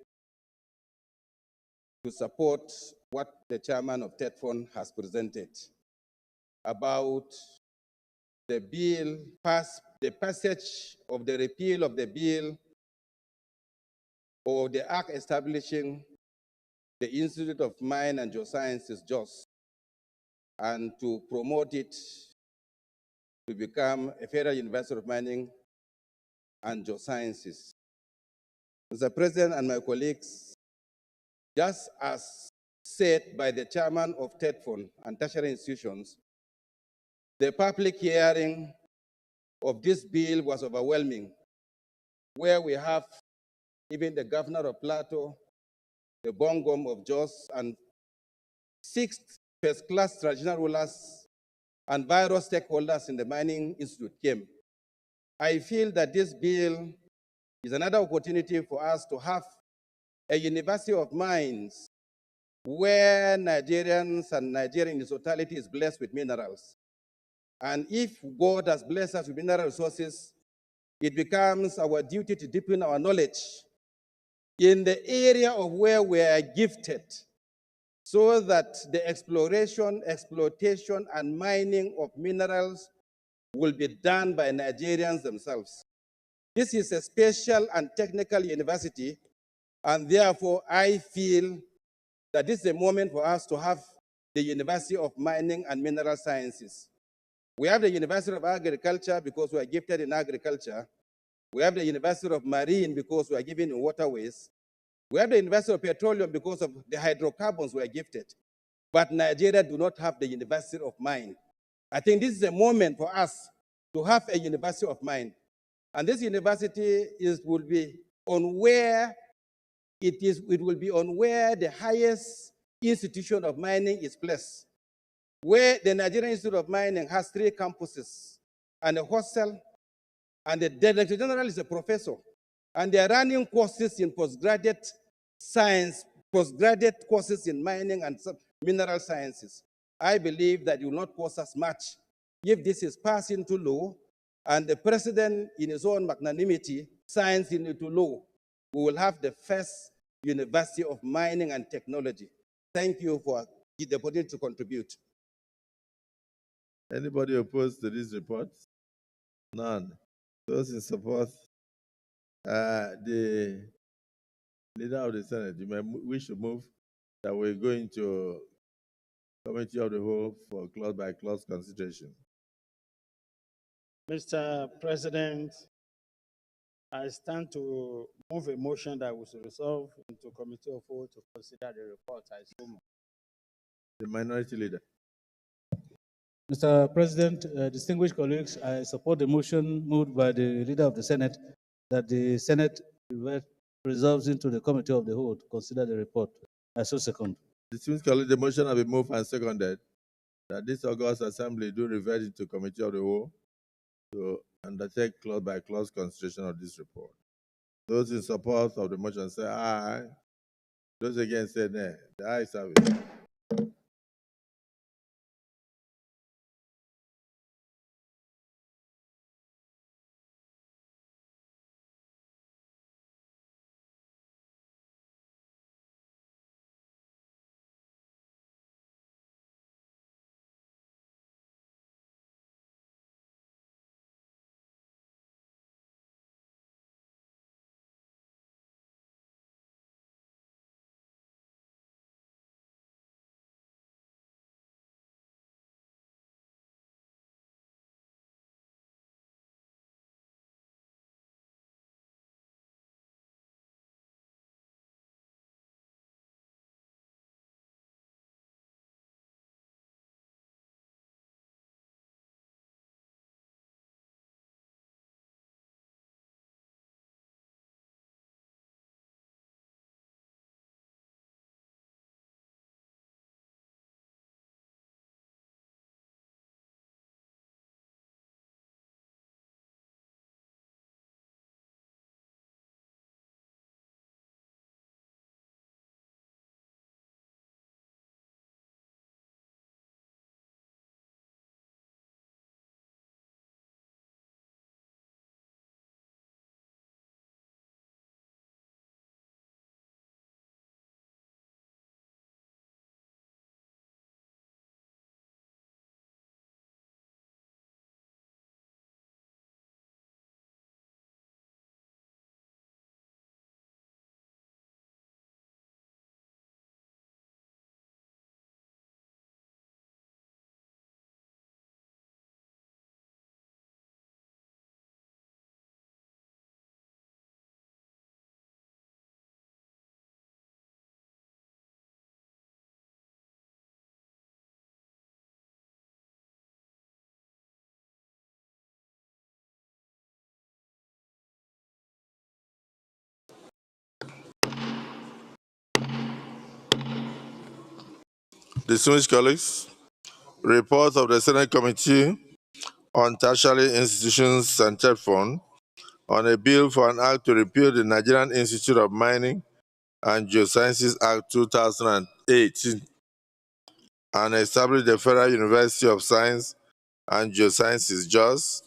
to support what the chairman of TEDFON has presented about the bill, the passage of the repeal of the bill or the act establishing the Institute of Mine and Geosciences, JOS, and to promote it to become a federal university of mining and geosciences. Mr. President and my colleagues, just as said by the chairman of TEDFON and tertiary institutions, the public hearing of this bill was overwhelming, where we have even the governor of Plateau, the Bongom of Jos, and 6 first-class traditional rulers and various stakeholders in the Mining Institute came. I feel that this bill is another opportunity for us to have a university of mines where Nigerians and Nigerian in totality is blessed with minerals. And if God has blessed us with mineral resources, it becomes our duty to deepen our knowledge in the area of where we are gifted, so that the exploration, exploitation, and mining of minerals will be done by Nigerians themselves. This is a special and technical university, and therefore I feel that this is a moment for us to have the University of Mining and Mineral Sciences. We have the University of Agriculture because we are gifted in agriculture. We have the University of Marine because we are given in waterways. We have the University of Petroleum because of the hydrocarbons we are gifted. But Nigeria do not have the University of Mine. I think this is a moment for us to have a University of Mine. And this university will be on where it will be on where the highest institution of mining is placed, where the Nigerian Institute of Mining has 3 campuses and a hostel, and the Director General is a professor, and they are running courses in postgraduate science, postgraduate courses in mining and mineral sciences. I believe that it will not cost us much if this is passed into law, and the president, in his own magnanimity, signs it into law. We will have the first University of Mining and Technology. Thank you for the opportunity to contribute. Anybody opposed to this report? None. Those in support, the leader of the Senate, you may wish to move that we're going to committee of the whole for clause-by-clause consideration. Mr. President, I stand to move a motion that was resolved into committee of whole to consider the report. I so move. The minority leader. Mr. President, distinguished colleagues, I support the motion moved by the leader of the Senate that the Senate resolves into the committee of the whole to consider the report. I so second. Distinguished colleagues, the motion has been moved and seconded that this August Assembly do revert into committee of the whole to undertake clause-by-clause consideration of this report. Those in support of the motion say aye. Those against say nay. The ayes have it. Distinguished colleagues, report of the Senate Committee on Tertiary Institutions and Third Fund on a bill for an act to repeal the Nigerian Institute of Mining and Geosciences Act 2018 and establish the Federal University of Science and Geosciences, JOS,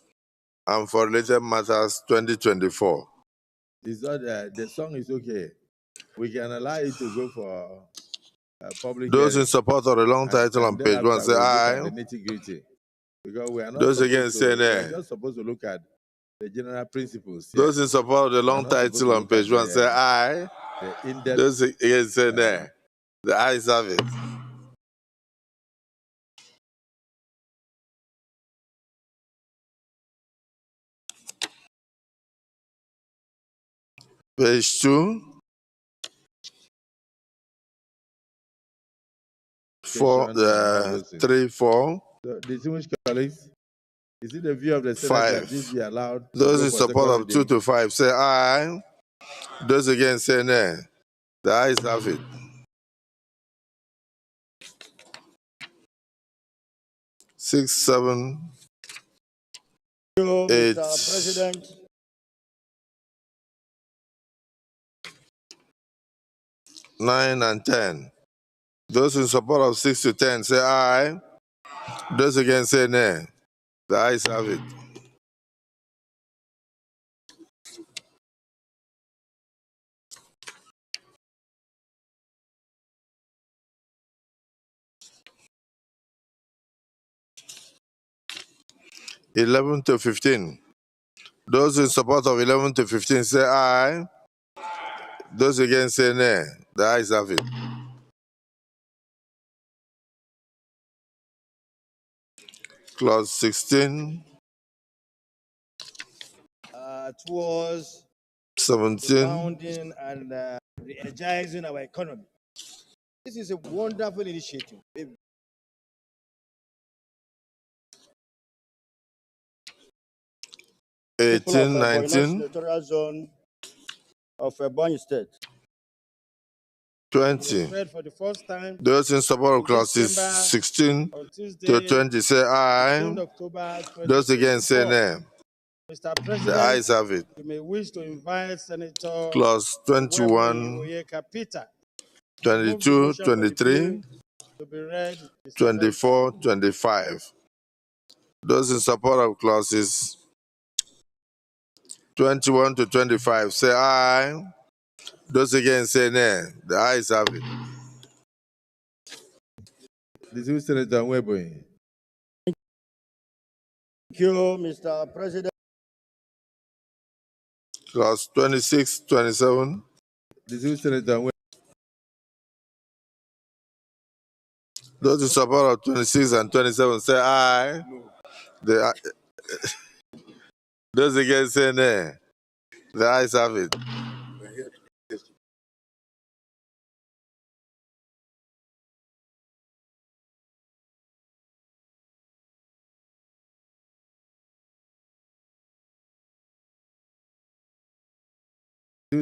and for related matters 2024. The song is okay. We can allow it to go for public Those hearing. in support of the long title on Then page 1 after say we'll look at aye. the nitty-gritty. Because we are not Those supposed against to, say we are nay. just supposed to look at the general principles here. Those in support of the We are long not supposed title to on look at page 1 say aye. the in-depth. Those against say nay. The ayes have it. Page 2. 4, 3, 4. So, distinguished colleagues, is it the view of the Senate 5. that this be allowed to Those go in for support second of 2 reading? to 5 say aye. Those against say nay. The ayes have it. 6, 7, Thank you, 8, Mr. President. 9, and 10. Those in support of 6 to 10 say aye. Those against say nay. The ayes have it. (11 to 15). Those in support of 11 to 15 say aye. Those against say nay. The ayes have it. Clause 16, Towards 17, rebounding and re-energizing our economy. This is a wonderful initiative. 18, 19, Senatorial zone of Ebonyi State. 20. Read for the first time Those in support of in this clauses chamber 16 on to Tuesday, 20 say 15 aye. October Those against say 2024. nay. Mr. The President, ayes have it. you may wish to invite Senator Clause Weboyi 21, Oyeka Peter to move the 22, motion for the 23, bill to be read the second 24, 25. Those in support of clauses 21 to 25 say aye. Those against say nay. The ayes have it. Distinguished Senator Weboyi. Thank you, Mr. President. Clause 26, 27. Distinguished Senator Weboyi. Those in support of 26 and 27 say aye. Those against say nay. The ayes have it.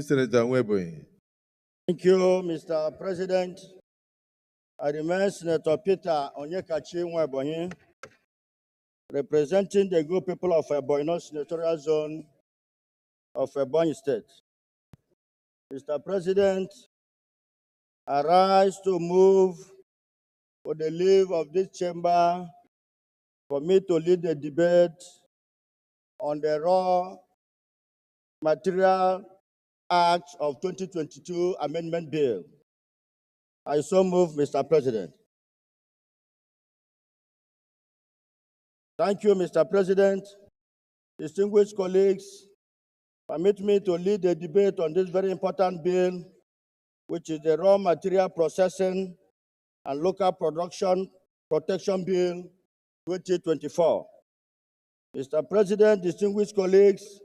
Senator Weboyi. Thank you, Mr. President. I remain Senator Peter Onyekachi Nwebonyi, representing the good people of Ebonyi North Senatorial Zone of Ebonyi State. Mr. President, I rise to move for the leave of this chamber for me to lead the debate on the Raw Material Act of 2022 Amendment Bill. I so move, Mr. President. Thank you, Mr. President. Distinguished colleagues, permit me to lead the debate on this very important bill, which is the Raw Material Processing and Local Production Protection Bill 2024. Mr. President, distinguished colleagues,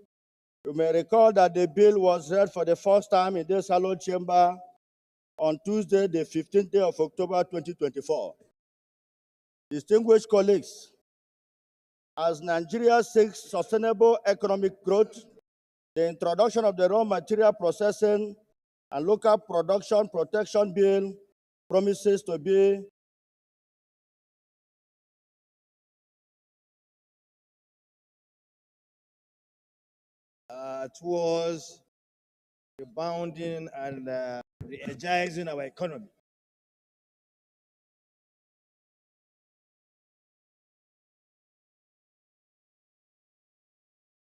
you may recall that the bill was read for the first time in this hallowed chamber on Tuesday, the 15th day of October 2024. Distinguished colleagues, as Nigeria seeks sustainable economic growth, the introduction of the Raw Material Processing and Local Production Protection Bill promises to be towards rebounding and re-energizing our economy.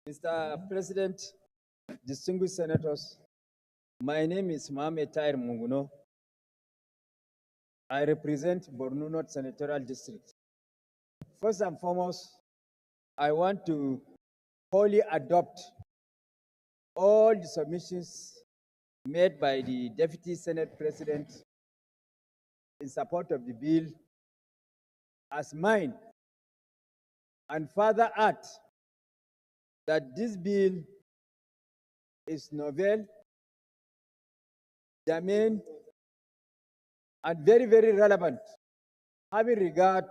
Mr. President, distinguished senators, my name is Mohamed Tair Munguno. I represent Borno North Senatorial District. First and foremost, I want to wholly adopt all the submissions made by the Deputy Senate President in support of the bill as mine, and further add that this bill is novel, germane, and very, very relevant, having regard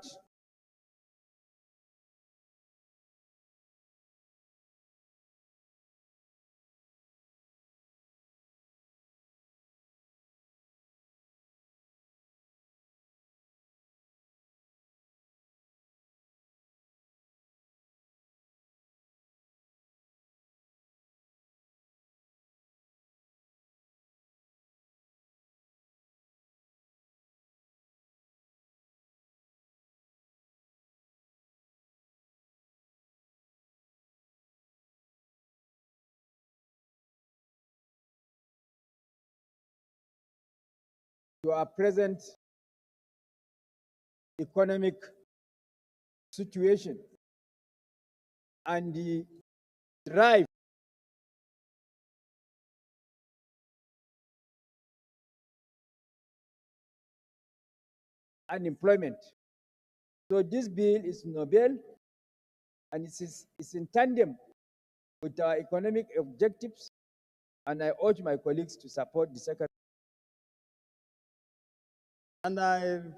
to our present economic situation and the drive unemployment. So this bill is novel and it's in tandem with our economic objectives, and I urge my colleagues to support the second. And Mr.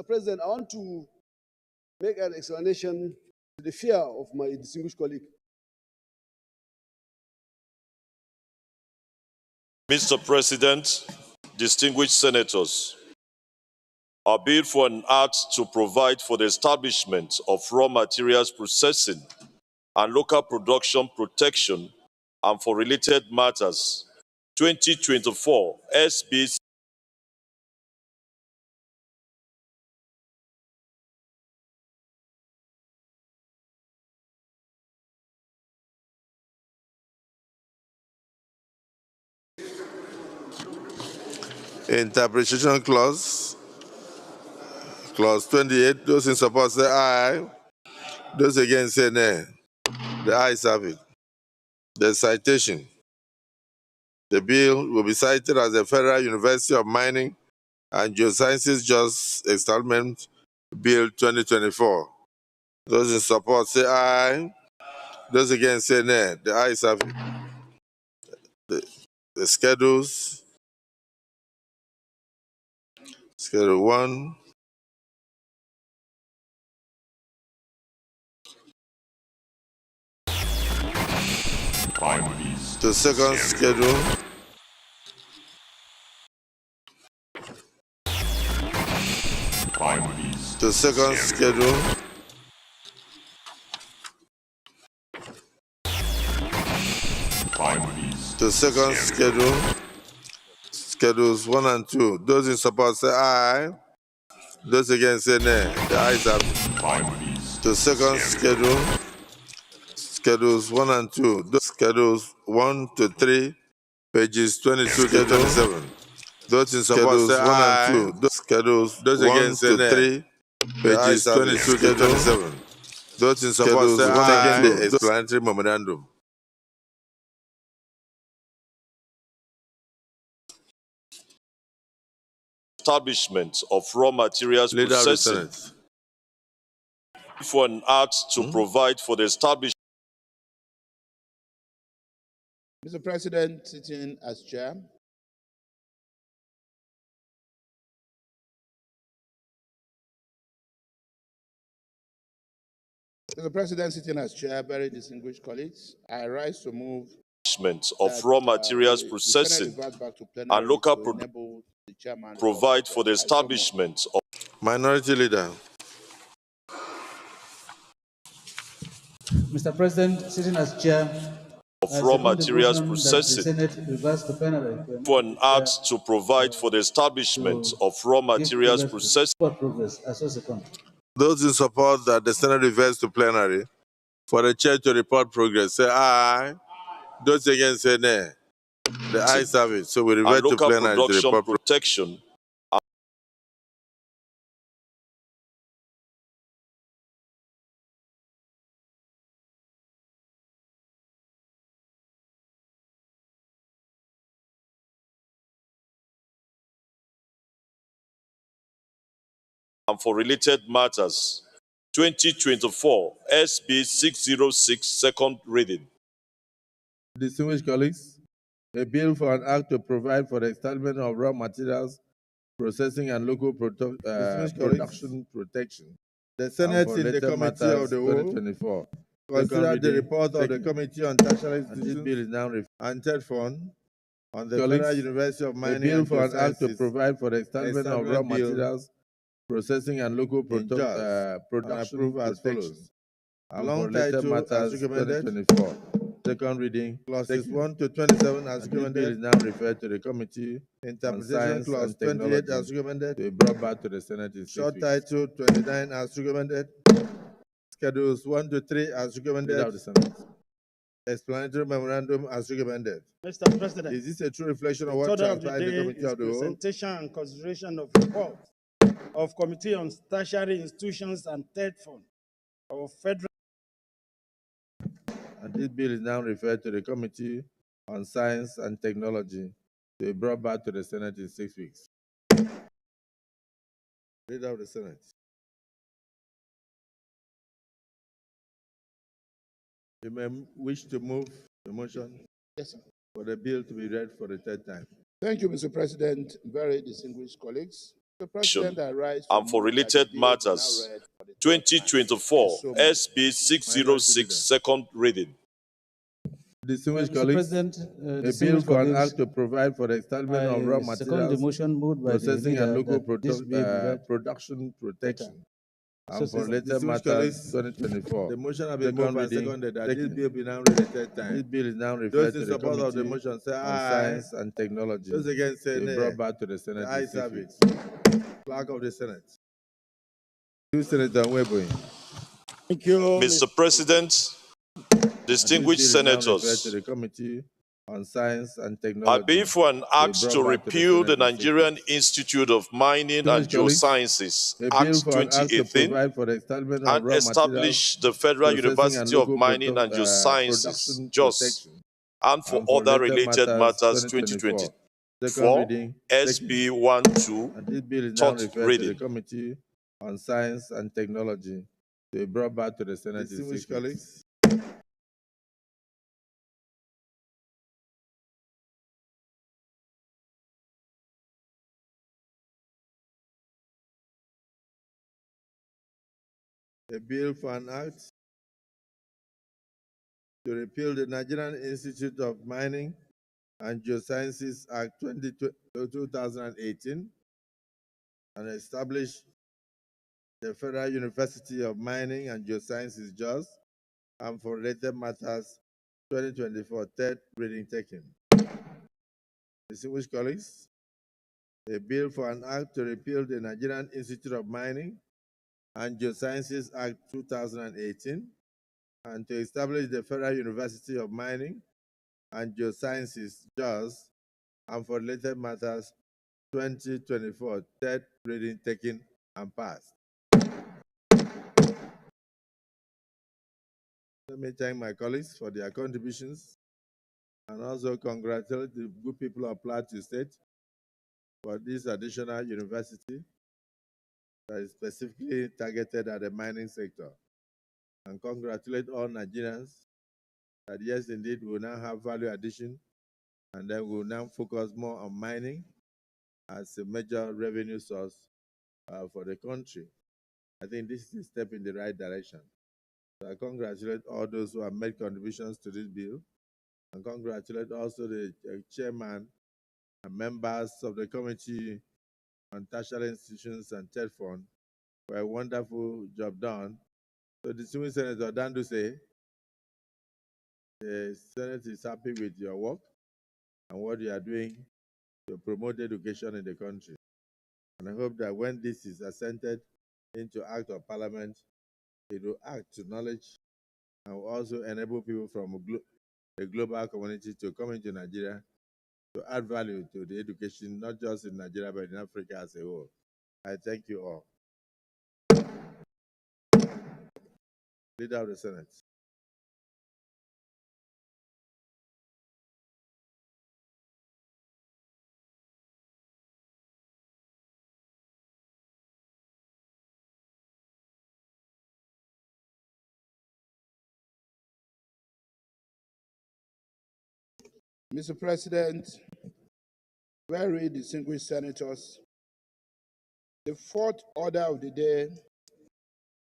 President, I want to make an explanation to the fear of my distinguished colleague. Mr. President, distinguished senators, I bid for an act to provide for the establishment of raw materials processing and local production protection and for related matters, 2024 SB. Interpretation clause. Clause 28. Those in support say aye. Those against say nay. The ayes have it. The citation. The bill will be cited as the Federal University of Mining and Geosciences Just Establishment Bill 2024. Those in support say aye. Those against say nay. The ayes have it. The schedules. Schedule 1. The second schedule. The second schedule. The second schedule. Schedules 1 and 2. Those in support say aye. Those against say nay. The ayes have it. The second schedule. Schedules 1 and 2. Schedules 1 to 3. Pages 22 to 27. Those in support say aye. 1 and 2. Schedules those 1 to 3. Pages 22 to 27. Those in support say aye. The explanatory memorandum. Establishment of raw materials Leader of the processing Senate. For an act to provide for the establishment. Mr. President, sitting as chair. Mr. President, sitting as chair, very distinguished colleagues, I rise to move of raw materials the Senate processing revert back to and plenary local to enable the chairman provide for the I so move. establishment of Minority Leader. Mr. President, sitting as chair, I raw second the materials motion that the processing Senate reverse the plenary for an act to provide for the establishment to of raw give materials progress to processing. support progress. I so second. Those in support that the Senate reverts to plenary for the chair to report progress, say aye. Those against say nay. The ayes have it. So we And revert to local plenary to production report. protection and for related matters 2024 SB 606 second reading. Distinguished colleagues, a bill for an act to provide for the establishment of raw materials processing and local production protection. The Senate in the Committee of the Whole 2024 considered the report of the Committee on Tertiary Institutions. This bill is now and third fund on the Federal University of Mining. A bill for an act to provide for the establishment of raw materials processing and local production protection. Long title as recommended. 2024. Second reading. Clauses 1 to 27 as recommended. Is now referred to the Committee. Interpretation Clause 28 as recommended. To be brought back to the Senate in 6 weeks. Short title 29 as recommended. Schedules 1 to 3 as recommended. Of the Senate. Explanatory memorandum as recommended. Mr. President, Is this a true reflection of what order of the transpired in the day Committee is of the Whole? presentation and consideration of report of Committee on Tertiary Institutions and Third Fund of Federal. And this bill is now referred to the Committee on Science and Technology to be brought back to the Senate in 6 weeks. Leader of the Senate. You may wish to move the motion. Yes, sir. For the bill to be read for the third time. Thank you, Mr. President. Very distinguished colleagues. Mr. President, I rise and for related matters 2024 SB 606 second reading. Distinguished Mr. colleagues, President, a bill for an act to provide for the establishment of raw second the materials motion moved by the processing and leader local that this bill be read production protection. And So, for later matters 2024. The motion has been moved and seconded that this bill be now read a third time. This bill is now referred to the Committee of the motion say on Science and Technology. Those against say nay. Brought back to the Senate. The ayes have it. Clerk of the Senate. Senator Nweboyi. Thank you, Mr. President, distinguished senators, to the Committee on Science and I Technology. bill for an act to repeal the Nigerian Institute of Mining and Geosciences Act 2018 and establish the Federal University of Mining and Geosciences JOS and for other related matters 2024 SB 12 third reading. Committee on Science and Technology to be brought back to the Senate. Distinguished colleagues. A bill for an act to repeal the Nigerian Institute of Mining and Geosciences Act 2018 and establish the Federal University of Mining and Geosciences JOS and for related matters 2024 third reading taken. Distinguished colleagues, a bill for an act to repeal the Nigerian Institute of Mining and Geosciences Act 2018 and to establish the Federal University of Mining and Geosciences JOS and for related matters 2024 third reading taken and passed. Let me thank my colleagues for their contributions and also congratulate the good people of Plateau State for this additional university that is specifically targeted at the mining sector. And congratulate all Nigerians that yes, indeed, we will now have value addition and then we will now focus more on mining as a major revenue source for the country. I think this is a step in the right direction. So I congratulate all those who have made contributions to this bill and congratulate also the chairman and members of the Committee on Tertiary Institutions and TED Fund for a wonderful job done. So, distinguished Senator Danduse, the Senate is happy with your work and what you are doing to promote education in the country. And I hope that when this is assented into Act of Parliament, it will act to knowledge and will also enable people from the global community to come into Nigeria to add value to the education, not just in Nigeria, but in Africa as a whole. I thank you all. Leader of the Senate. Mr. President, very distinguished senators, the fourth order of the day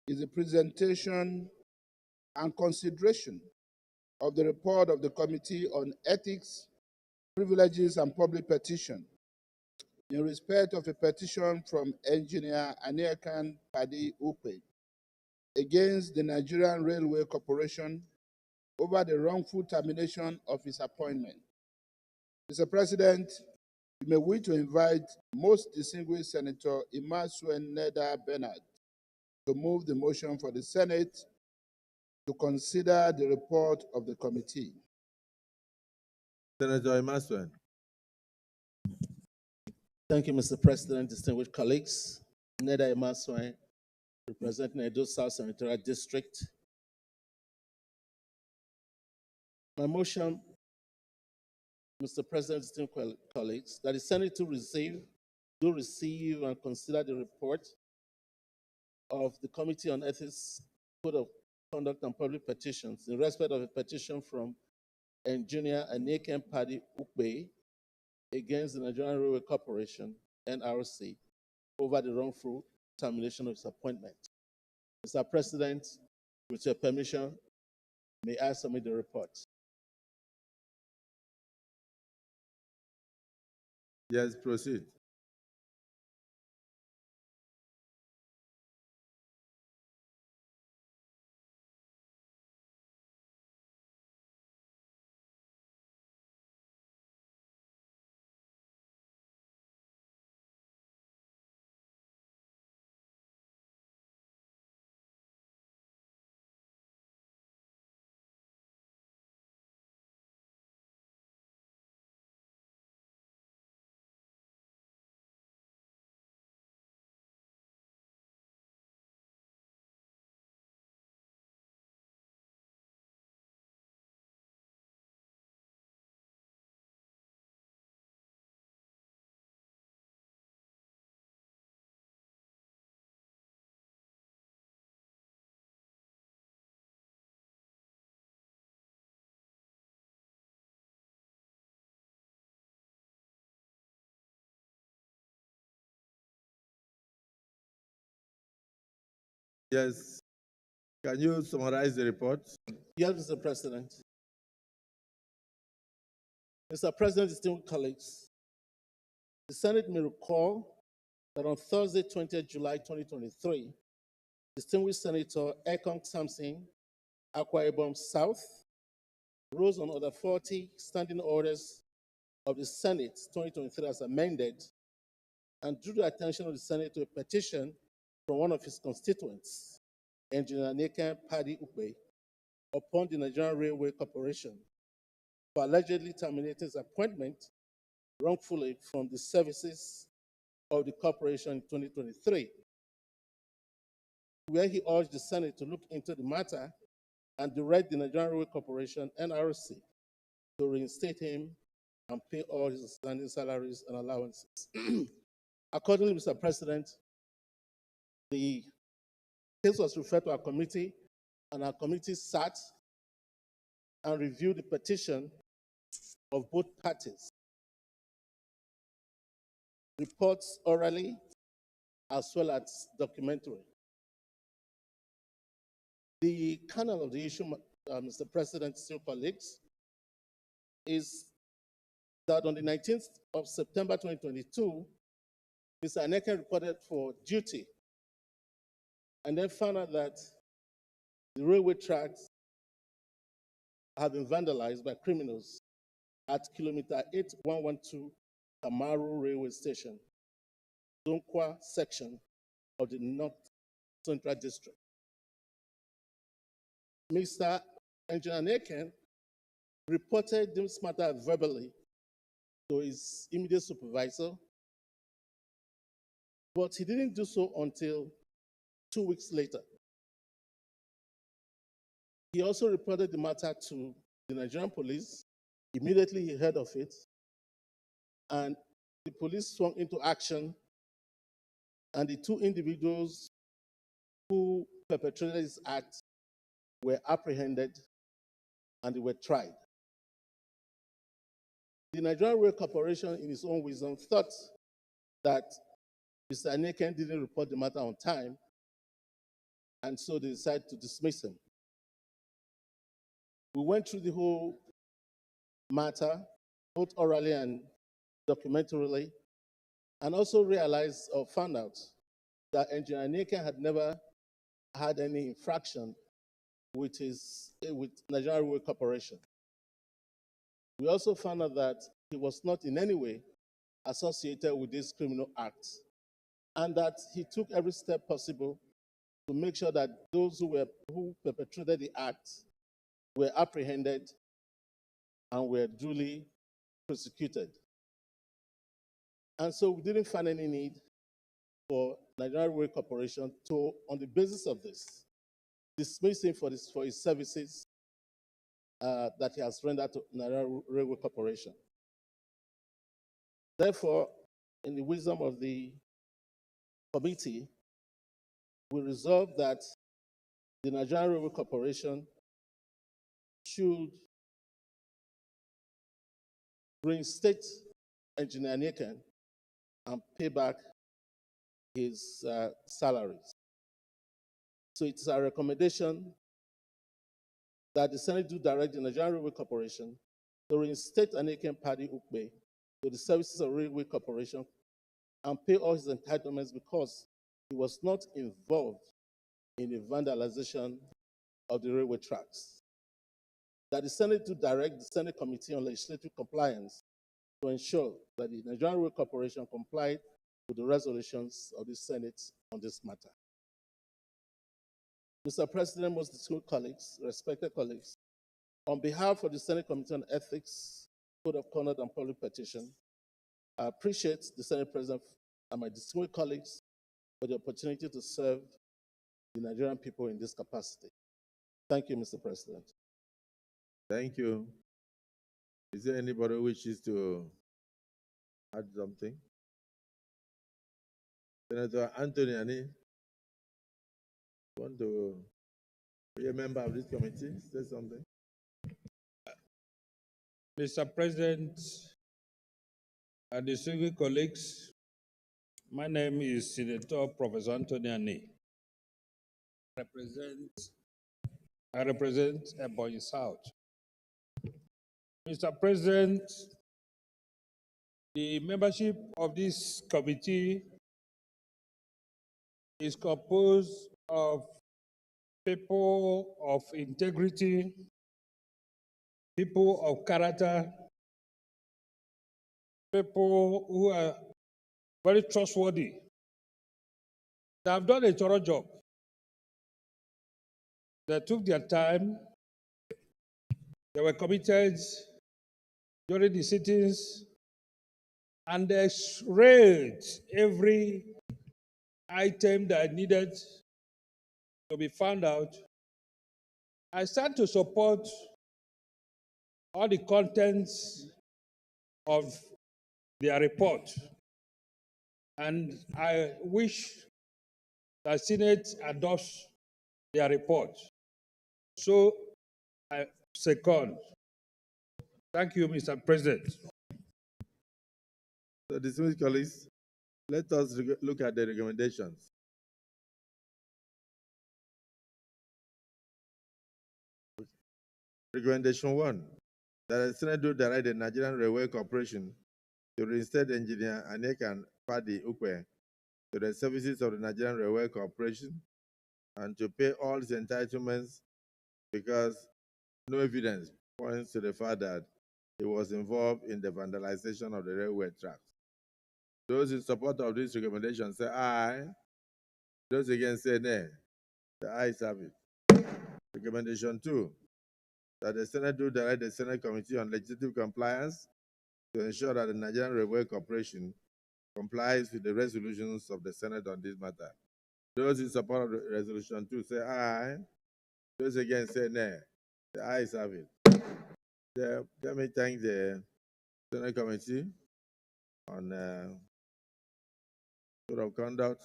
is the presentation and consideration of the report of the Committee on Ethics, Privileges, and Public Petition in respect of a petition from Engineer Aniekan Padi Upe against the Nigerian Railway Corporation over the wrongful termination of his appointment. Mr. President, you may wish to invite most distinguished Senator Imasuen Neda Bernard to move the motion for the Senate to consider the report of the committee. Senator Imasuen. Thank you, Mr. President, distinguished colleagues. Neda Imasuen, representing Edo South Senatorial District. My motion, Mr. President, distinguished colleagues, that the Senate to receive and consider the report of the Committee on Ethics, Code of Conduct and Public Petitions in respect of a petition from Engineer Aniekan Padi Ukbe against the Nigerian Railway Corporation, NRC, over the wrongful termination of his appointment. Mr. President, with your permission, may I submit the report? Yes, proceed. Yes. Can you summarize the report? Yes, Mr. President. Mr. President, distinguished colleagues, the Senate may recall that on Thursday, 20th July 2023, distinguished Senator Ekong Samson, Akwa Ibom South, rose on Order 40 standing orders of the Senate 2023 as amended and drew the attention of the Senate to a petition from one of his constituents, Engineer Aniekan Padi Ukbe, upon the Nigerian Railway Corporation for allegedly terminating his appointment wrongfully from the services of the corporation in 2023, where he urged the Senate to look into the matter and direct the Nigerian Railway Corporation, NRC, to reinstate him and pay all his outstanding salaries and allowances. Accordingly, Mr. President, the case was referred to our committee, and our committee sat and reviewed the petition of both parties, reports orally as well as documentary. The kernel of the issue, Mr. President, still colleagues, is that on the 19th of September 2022, Mr. Aneke reported for duty and then found out that the railway tracks have been vandalized by criminals at kilometer 8112 Kamaru Railway Station, Zonkwa section of the North Central District. Mr. Engineer Aneke reported this matter verbally to his immediate supervisor, but he didn't do so until 2 weeks later. He also reported the matter to the Nigerian police. Immediately he heard of it, and the police swung into action, and the two individuals who perpetrated this act were apprehended and they were tried. The Nigerian Rail Corporation, in its own wisdom, thought that Mr. Aneke didn't report the matter on time, and so they decided to dismiss him. We went through the whole matter, both orally and documentarily, and also realized or found out that Engineer Aneke had never had any infraction with Nigerian Railway Corporation. We also found out that he was not in any way associated with this criminal act, and that he took every step possible to make sure that those who perpetrated the act were apprehended and were duly prosecuted. And so we didn't find any need for Nigerian Railway Corporation to, on the basis of this, dismiss him for his services that he has rendered to Nigerian Railway Corporation. Therefore, in the wisdom of the committee, we resolved that the Nigerian Railway Corporation should reinstate Engineer Aneke and pay back his salaries. So it's a recommendation that the Senate do direct the Nigerian Railway Corporation to reinstate Aneke Padi Ukbe to the services of Railway Corporation and pay all his entitlements because he was not involved in the vandalization of the railway tracks. That the Senate do direct the Senate Committee on Legislative Compliance to ensure that the Nigerian Railway Corporation complied with the resolutions of the Senate on this matter. Mr. President, most distinguished colleagues, respected colleagues, on behalf of the Senate Committee on Ethics, Code of Conduct, and Public Petition, I appreciate the Senate President and my distinguished colleagues for the opportunity to serve the Nigerian people in this capacity. Thank you, Mr. President. Thank you. Is there anybody who wishes to add something? Senator Anthony Ani, want to be a member of this committee? Say something. Mr. President and distinguished colleagues, my name is Senator Professor Anthony Ani. I represent Ebonyi South. Mr. President, the membership of this committee is composed of people of integrity, people of character, people who are very trustworthy. They have done a thorough job. They took their time. They were committed during the sittings, and they read every item that needed to be found out. I stand to support all the contents of their report, and I wish the Senate adopts their report. So I second. Thank you, Mr. President. So, distinguished colleagues, let us look at the recommendations. Recommendation 1, that the Senate do direct the Nigerian Railway Corporation to reinstate Engineer Anekan Padi Ukwe to the services of the Nigerian Railway Corporation and to pay all his entitlements because no evidence points to the fact that he was involved in the vandalization of the railway tracks. Those in support of this recommendation say aye. Those against say nay. The ayes have it. Recommendation 2, that the Senate do direct the Senate Committee on Legislative Compliance to ensure that the Nigerian Railway Corporation complies with the resolutions of the Senate on this matter. Those in support of the resolution 2 say aye. Those against say nay. The ayes have it. Let me thank the Senate Committee on Code of Conduct,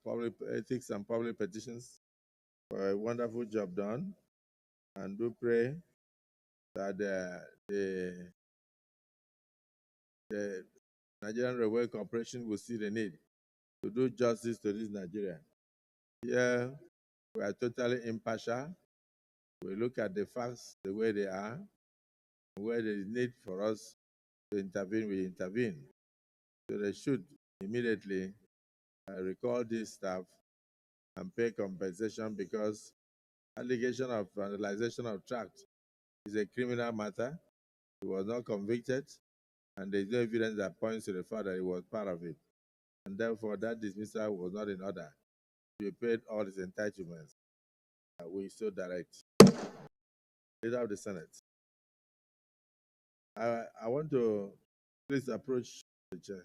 Public Ethics and Public Petitions for a wonderful job done, and do pray that the Nigerian Railway Corporation will see the need to do justice to this Nigeria. Here, we are totally impartial. We look at the facts the way they are. Where there is need for us to intervene, we intervene. So they should immediately recall this staff and pay compensation, because allegation of vandalization of tract is a criminal matter. He was not convicted, and there is no evidence that points to the fact that he was part of it. And therefore, that dismissal was not in order. He paid all his entitlements. We so direct. Leader of the Senate. I want to please approach the chair.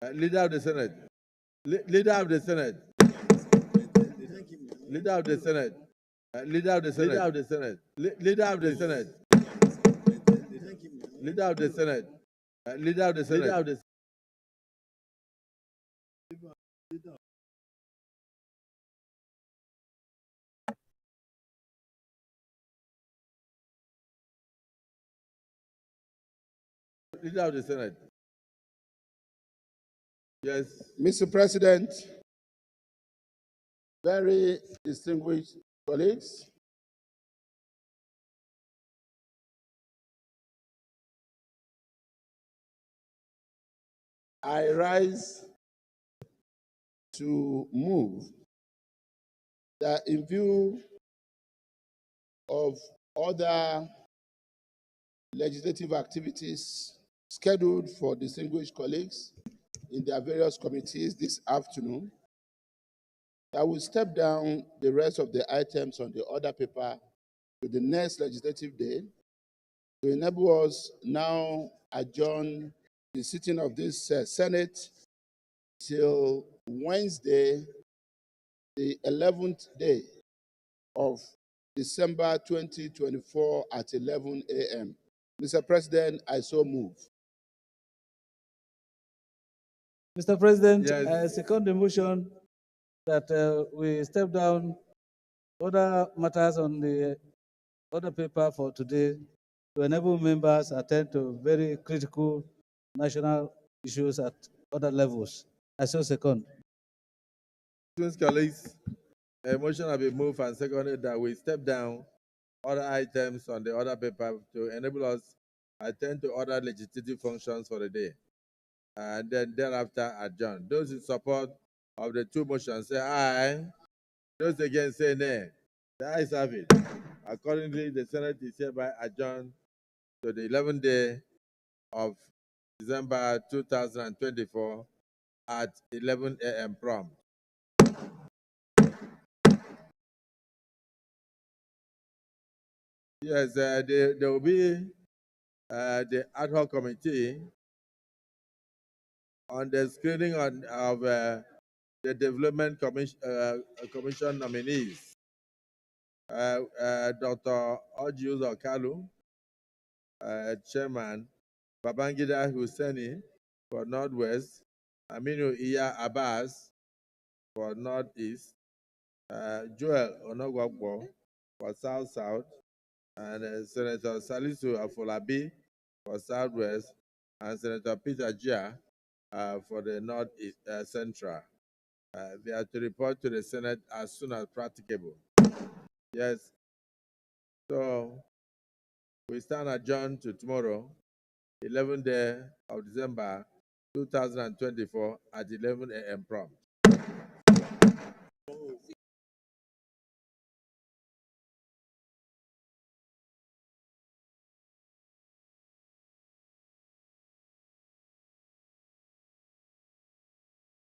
Leader of the Senate. Leader of the Senate. Leader of the Senate. Leader of the Senate. Leader of the Senate. Leader of the Senate. Leader of the Senate. Leader of the Senate. Leader of the Leader of the Senate. Yes. Mr. President, very distinguished colleagues, I rise to move that in view of other legislative activities scheduled for distinguished colleagues in their various committees this afternoon, I will step down the rest of the items on the order paper to the next legislative day to enable us now adjourn the sitting of this Senate till Wednesday, the 11th day of December 2024 at 11 a.m. Mr. President, I so move. Mr. President, Yes. I second the motion that we step down other matters on the order paper for today to enable members attend to very critical national issues at other levels. I so second. Colleagues, a motion has been moved and seconded that we step down other items on the order paper to enable us attend to other legislative functions for the day, and then thereafter adjourn. Those in support of the two motions say aye. Those against say nay. The ayes have it. Accordingly, the Senate is hereby adjourned to the 11th day of December 2024 at 11 a.m. prompt. Yes, there will be the ad hoc committee on the screening of the Development Commission nominees. Dr. Ojiuzo Kalu, Chairman, Babangida Hussaini for Northwest, Aminu Iya Abbas for Northeast, Joel Onogwagbo for South-South, and Senator Salisu Afolabi for Southwest, and Senator Peter Jia for the Northeast Central. They are to report to the Senate as soon as practicable. Yes. So we stand adjourned to tomorrow, 11th day of December 2024 at 11 a.m. prompt.